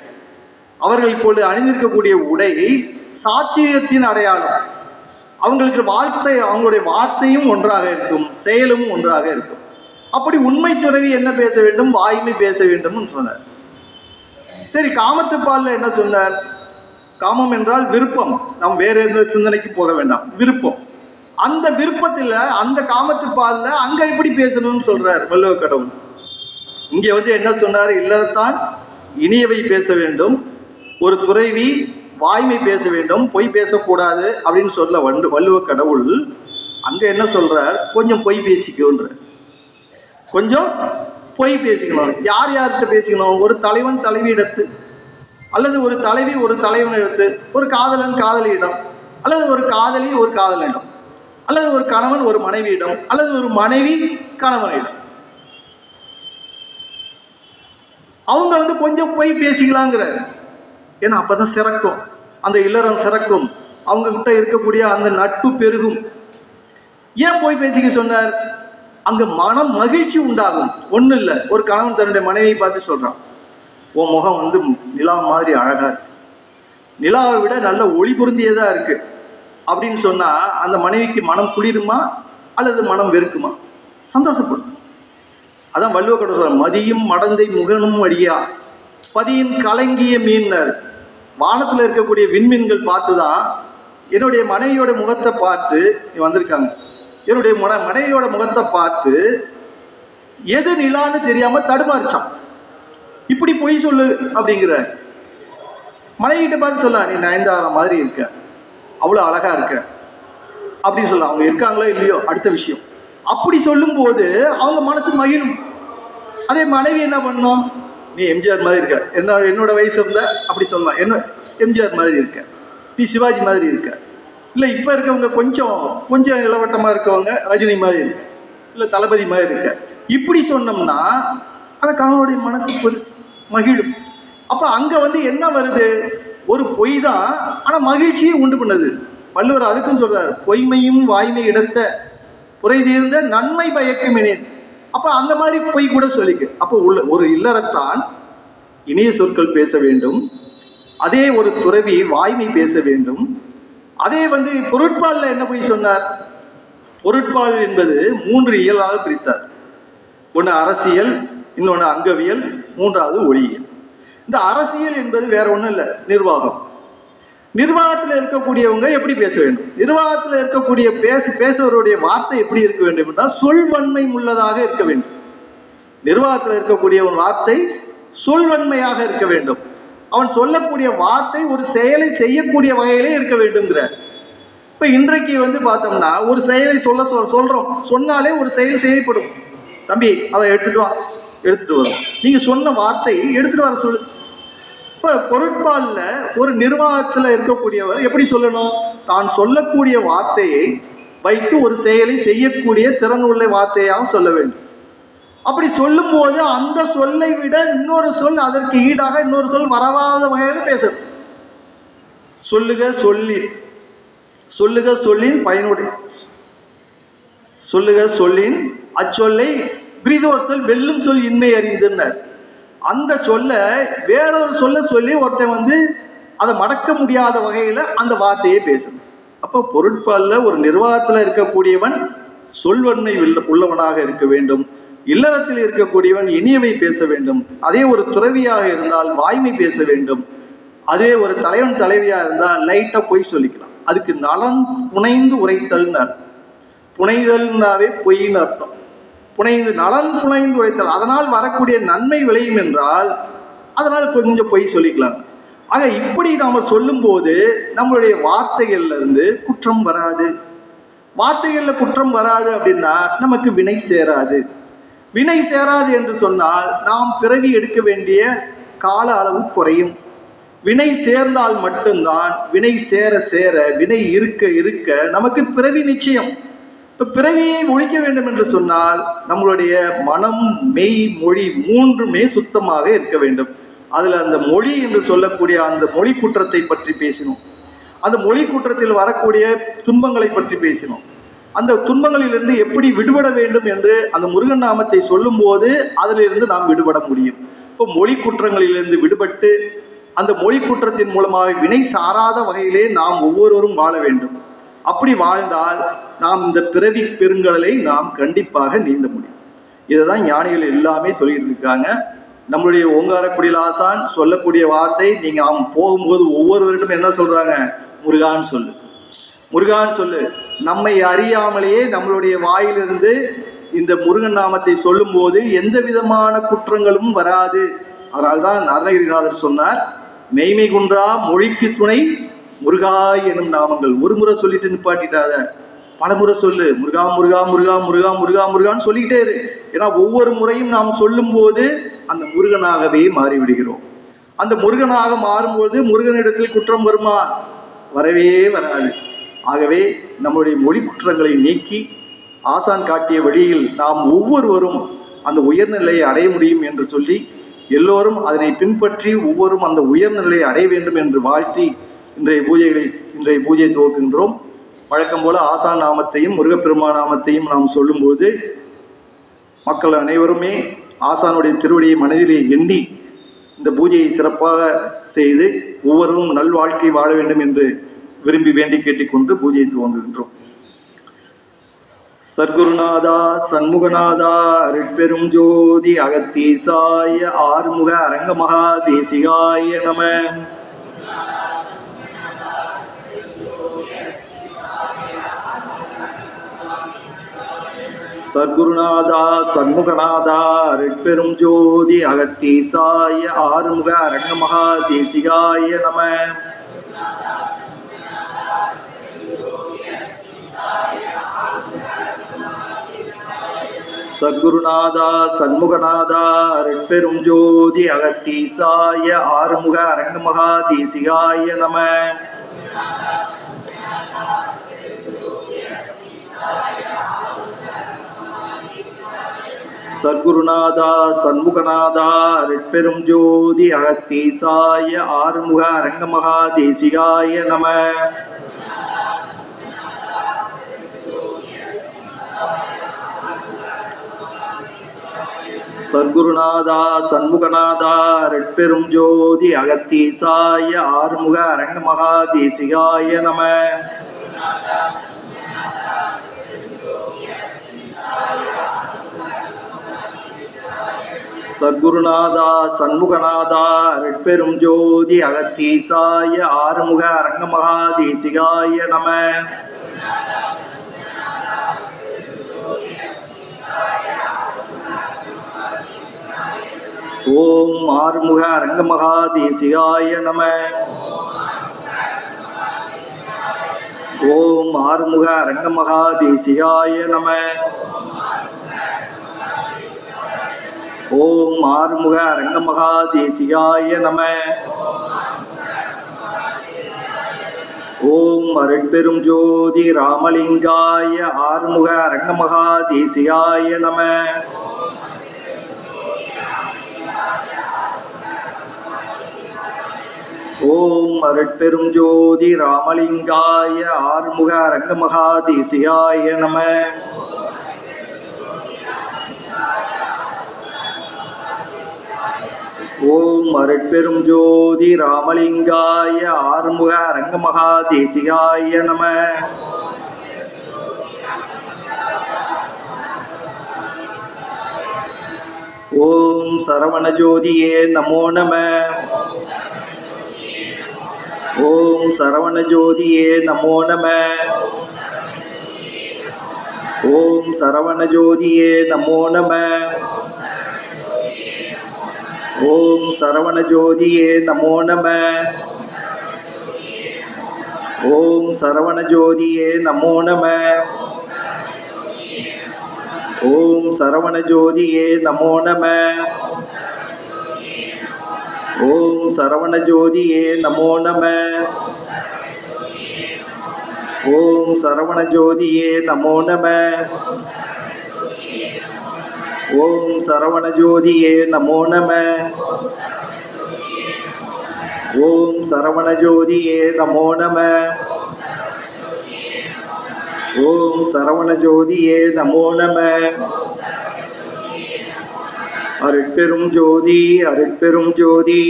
அவர்கள் இப்பொழுது அணிந்திருக்கக்கூடிய உடை சாத்தியத்தின் அடையாளம். அவங்களுடைய வார்த்தையும் ஒன்றாக இருக்கும், செயலும் ஒன்றாக இருக்கும். அப்படி உண்மை துறவி என்ன பேச வேண்டும்? வாய்மை பேச வேண்டும் சொன்னார். சரி, காமத்துப்பால்ல என்ன சொன்னார்? காமம் என்றால் விருப்பம். நாம் வேற எந்த சிந்தனைக்கு போக வேண்டாம், விருப்பம். அந்த விருப்பத்தில் அந்த காமத்துப்பால்ல அங்க எப்படி பேசணும்னு சொல்றார் வள்ளுவ கடவுள். இங்க என்ன சொன்னார்? இல்லறத்தான் இனியவை பேச வேண்டும், ஒரு துறவி வாய்மை பேச வேண்டும், பொய் பேசக்கூடாது அப்படின்னு சொல்ல வள்ளுவ கடவுள் அங்க என்ன சொல்றார்? கொஞ்சம் பொய் பேசிக்கோன்ற, கொஞ்சம் பொய் பேசிக்கணும். யார் யார்கிட்ட பேசிக்கணும்? ஒரு தலைவன் தலைவியிடத்து, அல்லது ஒரு தலைவி ஒரு தலைவனிடத்து, ஒரு காதலன் காதலியிடம், அல்லது ஒரு காதலி ஒரு காதலனிடம், அல்லது ஒரு கணவன் ஒரு மனைவியிடம், அல்லது ஒரு மனைவி கணவனிடம். அவங்க கொஞ்சம் பொய் பேசிக்கலாங்கிற. ஏன்னா அப்பதான் சிறக்கும், அந்த இல்லறம் சிறக்கும், அவங்க கிட்ட இருக்கக்கூடிய அந்த நட்பு பெருகும். ஏன் போய் பேசிக்க சொன்னார்? அங்க மனம் மகிழ்ச்சி உண்டாகும். ஒன்றும் இல்லை, ஒரு கணவன் தன்னுடைய மனைவியை பார்த்து சொல்றான், உன் முகம் வந்து நிலா மாதிரி அழகா இருக்கு, நிலாவை விட நல்ல ஒளி பொருந்தியதா இருக்கு அப்படின்னு சொன்னா அந்த மனைவிக்கு மனம் குளிருமா அல்லது மனம் வெறுக்குமா? சந்தோஷப்படும். அதான் வள்ளுவக்கட சொல்ற, மதியும் மடந்தை முகனும் அடியா பதியின் கலங்கிய மீன்னர். வானத்துல இருக்கக்கூடிய விண்மீன்கள் பார்த்துதான் என்னுடைய மனைவியோட முகத்தை பார்த்து வந்திருக்காங்க. என்னுடைய மனைவியோட முகத்தை பார்த்து எது நிலான்னு தெரியாம தடுமாறிச்சான். இப்படி பொய் சொல்லு அப்படிங்கிற மனைவிட்ட பார்த்து சொல்ல, நீ நயன்தாரா மாதிரி இருக்க, அவ்வளோ அழகா இருக்க அப்படின்னு சொல்ல. அவங்க இருக்காங்களோ இல்லையோ அடுத்த விஷயம். அப்படி சொல்லும் போது அவங்க மனசு மகிழும். அதே மனைவி என்ன பண்ணும், நீ எம்ஜிஆர் மாதிரி இருக்க, என்னோட வயசு இருந்த அப்படி சொல்லலாம், என்ன எம்ஜிஆர் மாதிரி இருக்க, நீ சிவாஜி மாதிரி இருக்க, இல்லை இப்போ இருக்கவங்க கொஞ்சம் இளவட்டமாக இருக்கவங்க ரஜினி மாதிரி இருக்க, இல்லை தளபதி மாதிரி இருக்க, இப்படி சொன்னோம்னா அந்த கணவனுடைய மனசு மகிழும். அப்போ அங்கே வந்து என்ன வருது, ஒரு பொய் தான் ஆனால் மகிழ்ச்சியை உண்டு பண்ணுது. வள்ளுவர் அதுக்குன்னு சொல்றாரு, பொய்மையும் வாய்மை இடத்த குறை தீர்ந்த நன்மை பயக்குமினேன். அப்போ அந்த மாதிரி பொய் கூட சொல்லிக்கு. அப்போ ஒரு இல்லறத்தான் இனிய சொற்கள் பேச வேண்டும், அதே ஒரு துறவி வாய்மை பேச வேண்டும். அதே வந்து பொருட்பாலில் என்ன பொய் சொன்னார், பொருட்பால் என்பது 3 இயலாக பிரித்தார். ஒன்று அரசியல், இன்னொன்று அங்கவியல், மூன்றாவது ஒளியியல். இந்த அரசியல் என்பது வேற ஒன்றும் இல்லை, நிர்வாகம். நிர்வாகத்தில் இருக்கக்கூடியவங்க எப்படி பேச வேண்டும், நிர்வாகத்தில் இருக்கக்கூடிய பேசுவருடைய வார்த்தை எப்படி இருக்க வேண்டும் என்றால் சொல்வன்மை உள்ளதாக இருக்க வேண்டும். நிர்வாகத்தில் இருக்கக்கூடிய ஒரு வார்த்தை சொல்வன்மையாக இருக்க வேண்டும். அவன் சொல்லக்கூடிய வார்த்தை ஒரு செயலை செய்யக்கூடிய வகையிலே இருக்க வேண்டும்ங்கிற. இப்போ இன்றைக்கு வந்து பார்த்தோம்னா ஒரு செயலை சொல்றோம், சொன்னாலே ஒரு செயல் செய்யப்படும். தம்பி அதை எடுத்துட்டு வரும், நீங்க சொன்ன வார்த்தையை எடுத்துட்டு வர சொல்லு. இப்போ பொருட்பாலில் ஒரு நிர்வாகத்தில் இருக்கக்கூடியவர் எப்படி சொல்லணும், தான் சொல்லக்கூடிய வார்த்தையை வைத்து ஒரு செயலை செய்யக்கூடிய திறன் உள்ள வார்த்தையாக சொல்ல வேண்டும். அப்படி சொல்லும் போது அந்த சொல்லை விட இன்னொரு சொல், அதற்கு ஈடாக இன்னொரு சொல் வரவாத வகையில் பேசணும். சொல்லுக சொல்லின் பயனுடைய, சொல்லுக சொல்லின் அச்சொல்லை பிரிதோர் சொல் வெல்லும் சொல் இன்மை அறிந்துன்னார். அந்த சொல்ல வேறொரு சொல்ல சொல்லி ஒருத்தன் வந்து அதை மடக்க முடியாத வகையில் அந்த வார்த்தையை பேசணும். அப்போ பொருட்பாலில் ஒரு நிர்வாகத்தில் இருக்கக்கூடியவன் சொல்வன்மை உள்ளவனாக இருக்க வேண்டும். இல்லறத்தில் இருக்கக்கூடியவன் இனியவை பேச வேண்டும். அதே ஒரு துறவியாக இருந்தால் வாய்மை பேச வேண்டும். அதே ஒரு தலைவன் தலைவியாக இருந்தால் லைட்டாக பொய் சொல்லிக்கலாம். அதுக்கு நலன் புனைந்து உரைத்தல்னார். புனைதல்னாவே பொய்ன்னு அர்த்தம். நலன் புனைந்து உரைத்தல், அதனால் வரக்கூடிய நன்மை விளையும் என்றால் அதனால் கொஞ்சம் பொய் சொல்லிக்கலாம். ஆக இப்படி நாம சொல்லும் போது நம்மளுடைய வார்த்தைகள்ல இருந்து குற்றம் வராது. வார்த்தைகள்ல குற்றம் வராது அப்படின்னா நமக்கு வினை சேராது. வினை சேராது என்று சொன்னால் நாம் பிறவி எடுக்க வேண்டிய கால அளவு குறையும். வினை சேர்ந்தால் மட்டும்தான், வினை சேர சேர, வினை இருக்க இருக்க நமக்கு பிறவி நிச்சயம். இப்போ பிறவியை ஒழிக்க வேண்டும் என்று சொன்னால் நம்மளுடைய மனம், மெய், மொழி மூன்றுமே சுத்தமாக இருக்க வேண்டும். அதில் அந்த மொழி என்று சொல்லக்கூடிய அந்த மொழி குற்றத்தை பற்றி பேசினோம். அந்த மொழி குற்றத்தில் வரக்கூடிய துன்பங்களை பற்றி பேசினோம். அந்த துன்பங்களிலிருந்து எப்படி விடுபட வேண்டும் என்று அந்த முருகன் நாமத்தை சொல்லும் போது அதிலிருந்து நாம் விடுபட முடியும். இப்போ மொழி குற்றங்களிலிருந்து விடுபட்டு அந்த மொழி குற்றத்தின் மூலமாக வினை சாராத வகையிலே நாம் ஒவ்வொருவரும் வாழ வேண்டும். அப்படி வாழ்ந்தால் நாம் இந்த பிறவி பெருங்கடலை நாம் கண்டிப்பாக நீந்த முடியும். இதை தான் ஞானிகள் எல்லாமே சொல்லிட்டு இருக்காங்க. நம்மளுடைய ஓங்காரக்குடியில் ஆசான் சொல்லக்கூடிய வார்த்தை, நீங்க நாம் போகும்போது ஒவ்வொருவருக்கும் என்ன சொல்றாங்க, முருகான் சொல்லு, முருகான் சொல்லு. நம்மை அறியாமலேயே நம்மளுடைய வாயிலிருந்து இந்த முருகன் நாமத்தை சொல்லும் போது எந்த விதமான குற்றங்களும் வராது. அதனால்தான் அருணகிரிநாதர் சொன்னார், மெய்மை குன்றா மொழிக்கு துணை முருகா எனும் நாமங்கள். ஒரு முறை சொல்லிட்டு நிப்பாட்டிட்டாத, பல முறை சொல்லு, முருகா முருகா முருகா முருகா முருகா முருகான்னு சொல்லிக்கிட்டே இரு. ஏன்னா ஒவ்வொரு முறையும் நாம் சொல்லும் போது அந்த முருகனாகவே மாறிவிடுகிறோம். அந்த முருகனாக மாறும்போது முருகனிடத்தில் குற்றம் வருமா? வரவே வராது. ஆகவே நம்முடைய மொழி குற்றங்களை நீக்கி ஆசான் காட்டிய வழியில் நாம் ஒவ்வொருவரும் அந்த உயர்நிலையை அடைய முடியும் என்று சொல்லி எல்லோரும் அதனை பின்பற்றி ஒவ்வொரும் அந்த உயர்நிலையை அடைய வேண்டும் என்று வாழ்த்தி இன்றைய பூஜையை துவக்குகின்றோம். வழக்கம் போல ஆசான் நாமத்தையும் முருகப்பெருமான் நாமத்தையும் நாம் சொல்லும்போது மக்கள் அனைவருமே ஆசானுடைய திருவடியை மனதிலே எண்ணி இந்த பூஜையை சிறப்பாக செய்து ஒவ்வொருவரும் நல்வாழ்க்கை வாழ வேண்டும் என்று விரும்பி வேண்டி கேட்டுக்கொண்டு பூஜையை துவங்குகின்றோம். சர்க்குருநாதா சண்முகநாதா அருட்பெரும் ஜோதி அகத்தீசாய ஆறுமுக அரங்கமகா தேசிகாய நம. சர்க்குருநாதா சண்முகநாதா அருட்பெரும் ஜோதி அகத்தீசாய ஆறுமுக அரங்கமகா தேசிகாய நம. சத்குருநாதா சண்முகநாதா அருட்பெரும் ஜோதி அகத்தீசாய ஆறுமுக அரங்கமகா தேசிகாய நம. சத்குருநாதா சண்முகநாதா அருட்பெரும் ஜோதி அகத்தீசாய ஆறுமுக அரங்கமகா தேசிகாய நம. சர்க்குருநாதா சண்முகநாதா அருட்பெரும் ஜோதி அகத்தீசாய ஆறுமுக அரங்கமகா தேசிகாய நம. சர்க்குருநாதா சண்முகநாதா அருட்பெரும் ஜோதி அகத்தீசாய ஆறுமுக அரங்கமகா தேசிகாய நம. ஓம் ஆறுமுக அரங்கமகா தேசிகாய நம. ஓம் ஆறுமுக அரங்கமகா தேசிகாய நம. ஓம் ஆறுமுக அரங்கமகா தேசிகாய நம. ஓம் அருட்பெரும் ஜோதி ராமலிங்காய ஆறுமுக அரங்கமகா தேசிகாய நம. ஓம் அருட்பெரும் ஜோதி ராமலிங்காய ஆறுமுக அரங்கமகா தேசிகாய நம. ஓம் அருட்பெரும் ஜோதி ராமலிங்காய ஆறுமுக அரங்கமகா தேசிகாய நம. ஓம் சரவண ஜோதியே நமோ நம. ஓம் சரவண ஜோதியே நமோ நம. ஓம் சரவண ஜோதியே நமோ நம. ஓம் சரவண ஜோதியே நமோ நம. ஓம் சரவண ஜோதியே நமோ நம. ஓம் சரவண ஜோதியே நமோ நம. ஓம் சரவண ஜோதியே நமோ நம. ஓம் சரவண ஜோதியே நமோ நம. ஓம் சரவண ஜோதியே நமோ நம. ஓம் சரவண ஜோதியே நமோ நம. ஓம் சரவண ஜோதியே நமோ நம. அருட்பெரும் ஜோதி அருட்பெரும் ஜோதி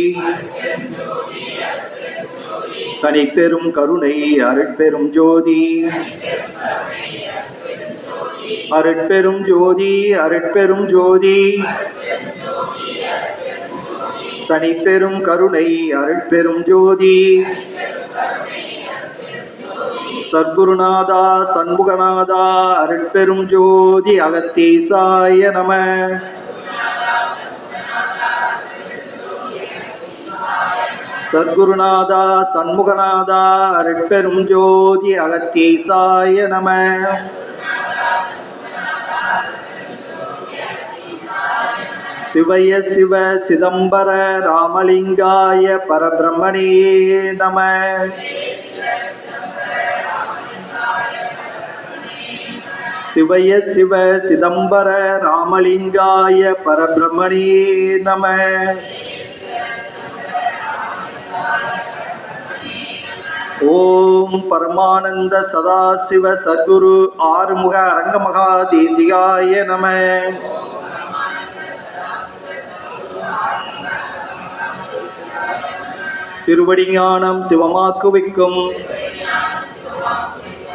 தனிப்பெரும் கருணை அருட்பெரும் ஜோதி. அருட்பெரும் ஜோதி அருட்பெரும் ஜோதி தனிப்பெரும் கருணை அருட்பெரும் ஜோதி. சத்குருநாதா சண்முகநாதா அருட்பெரும் ஜோதி அகத்தீசாய நம. சத்குருநாதா சண்முகநாதா அருட்பெரும் ஜோதி அகத்தீசாய நம. சிவய சிவ சிதம்பர ராமலிங்காய பரபிரம்மணே நம. சிவய சிவ சிதம்பர ராமலிங்காய பரபிரம்மணே நம. ஓம் பரமானந்த சதாசிவ சத்குரு ஆறுமுக அரங்கமகா தேசிகாய நம. திருவடி ஞானம் சிவமாக்கு வைக்கும்,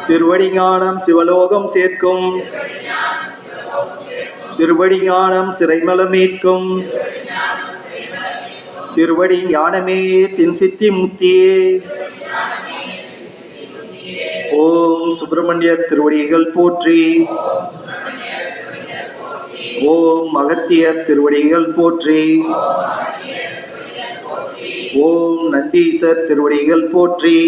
திருவடி ஞானம் சிவலோகம் சேர்க்கும், திருவடி ஞானம் சிறைமலமீட்கும், திருவடி ஞானமே தின்சித்தி முத்தியே. ஓம் சுப்பிரமணியர் திருவடிகள் போற்றி. ஓம் அகத்தியர் திருவடிகள் போற்றி. ஓம் நந்தீசர் திருவடிகள் போற்றி.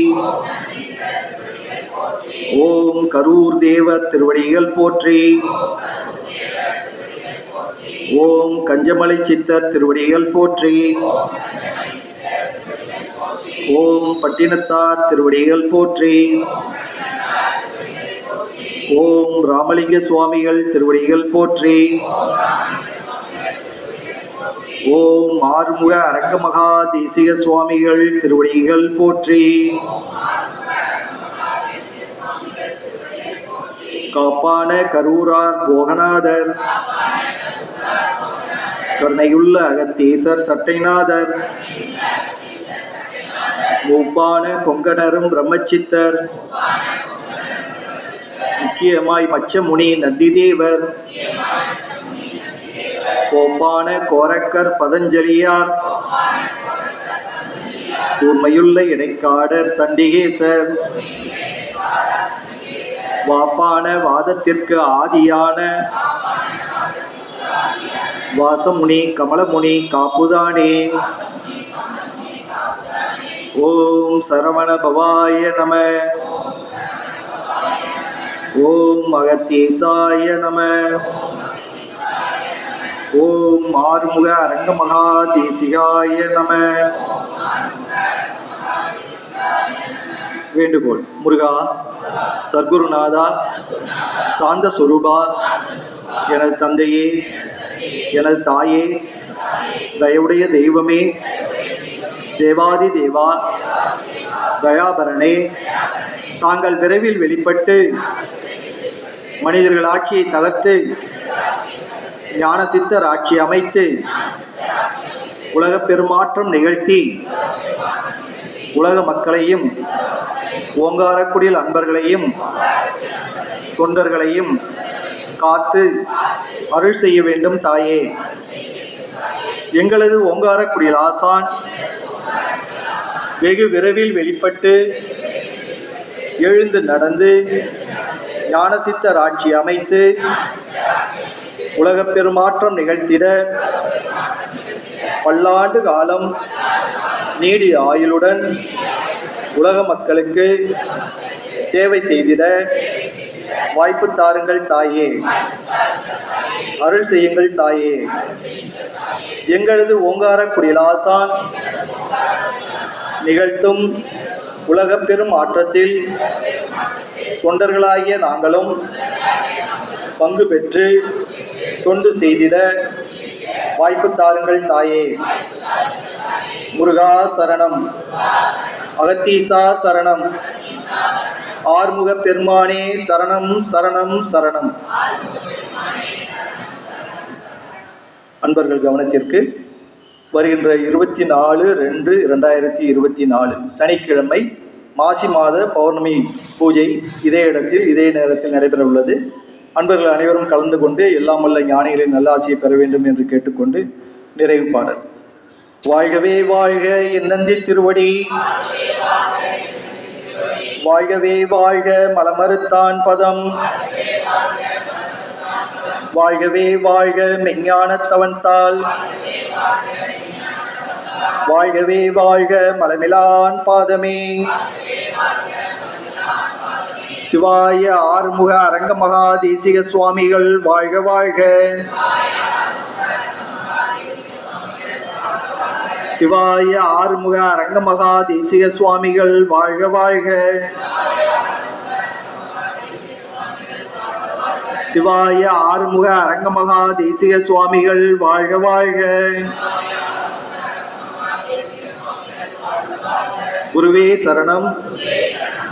ஓம் கரூர் தேவர் திருவடிகள் போற்றி. ஓம் கஞ்சமலை சித்தர் திருவடிகள் போற்றி. ஓம் பட்டினத்தார் திருவடிகள் போற்றி. ஓம் ராமலிங்க சுவாமிகள் திருவடிகள் போற்றி. ஓம் ஆறுமுக அரங்கமகா தேசிக சுவாமிகள் திருவடிகள் போற்றி. காப்பான கரூரார் போகநாதர், கருணையுள்ள அகத்தீசர் சட்டைநாதர், மூப்பான கொங்கணரும் பிரம்மச்சித்தர், முக்கியமாய் மச்சமுனி நந்திதேவர், கோப்பான கோரக்கர் பதஞ்சலியார், கூர்மையுள்ள இடைக்காடர் சண்டிகேசர், வாப்பான வாதத்திற்கு ஆதியான வாசமுனி கமலமுனி காப்புதானே. ஓம் சரவண பவாய நம. ஓம் அகத்தீசாய நம. ஓம் ஆறுமுக அரங்கமகா தேசிகாய நம. வேண்டுகோள். முருகா, சர்க்குருநாதா, சாந்த சொரூபா, எனது தந்தையே, எனது தாயே, தயவுடைய தெய்வமே, தேவாதி தேவா, தயாபரணே, தாங்கள் விரைவில் வெளிப்பட்டு மனிதர்கள் ஆட்சியை தகர்த்து ஞான சித்தர் ஆட்சி அமைத்து உலக பெருமாற்றம் நிகழ்த்தி உலக மக்களையும் ஓங்காரக்குடியில் அன்பர்களையும் தொண்டர்களையும் காத்து அருள் செய்ய வேண்டும் தாயே. எங்களது ஓங்காரக்குடியில் ஆசான் வெகு விரைவில் வெளிப்பட்டு எழுந்து நடந்து ஞானசித்தர் ஆட்சி அமைத்து உலக பெருமாற்றம் நிகழ்த்திட பல்லாண்டு காலம் நீடிய ஆயுளுடன் உலக மக்களுக்கு சேவை செய்திட வாய்ப்பு தாருங்கள் தாயே. அருள் செய்யுங்கள் தாயே. எங்களது ஓங்காரக்குடியில் ஆசான் நிகழ்த்தும் உலக பெரும் மாற்றத்தில் தொண்டர்களாகிய நாங்களும் பங்கு பெற்று தொண்டு செய்திட வாய்ப்பு தாருங்கள் தாயே. முருகா சரணம், அகத்தீசா சரணம், ஆறுமுக பெருமானே சரணம் சரணம் சரணம். அன்பர்கள் கவனத்திற்கு, வருகின்ற 24/2/2024 சனிக்கிழமை மாசி மாத பௌர்ணமி பூஜை இதே இடத்தில் இதே நேரத்தில் நடைபெற உள்ளது. அன்பர்கள் அனைவரும் கலந்து கொண்டு எல்லாம் வல்ல ஞானிகளின் நல்லாசியை பெற வேண்டும் என்று கேட்டுக்கொண்டு நிறைவு பாடல். வாழ்கவே வாழ்க என் நந்தி திருவடி, வாழ்கவே வாழ்க மலமறுத்தான் பதம், வாழ்கவே வாழ்க மெஞ்ஞானத்தவன்தாள், வாழ்கவே வாழ்க மலமிலான் பாதமே. சிவாய ஆறுமுக அரங்கமகா தேசிக சுவாமிகள் வாழ்க வாழ்க. சிவாய ஆறுமுக அரங்கமகா தேசிக சுவாமிகள் வாழ்க வாழ்க. சிவாய ஆறுமுக அரங்கமகா தேசிக சுவாமிகள் வாழ்க வாழ்க. குருவே சரணம்,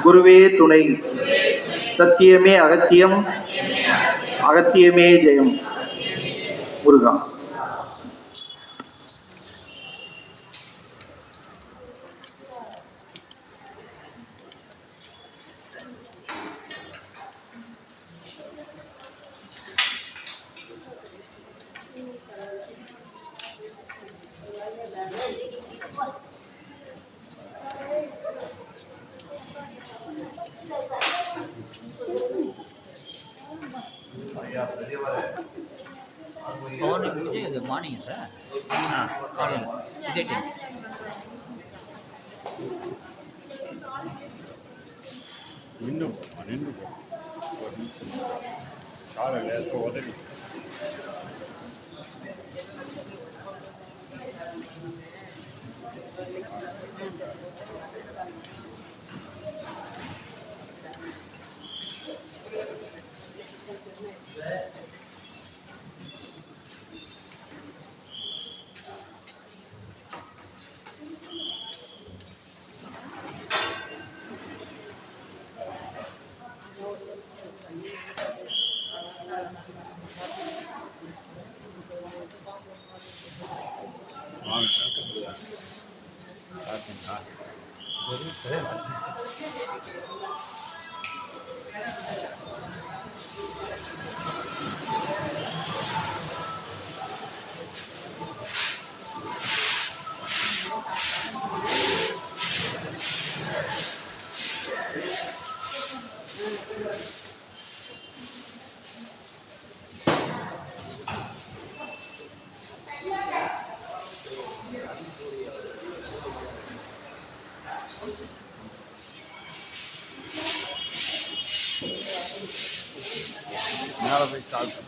குருவே துணை, சத்தியமே அகத்தியம், அகத்தியமே ஜெயம். முருகா. மார்னிங் பூஜை இது மார்னிங் சார் மார்னிங் இதே டைம் நின்று போ ஒரு நிமிஷம் காலை லேசாக உதவி வாங்க சாப்பிட்டீங்களா மேலே போய் சாப்பிட்டு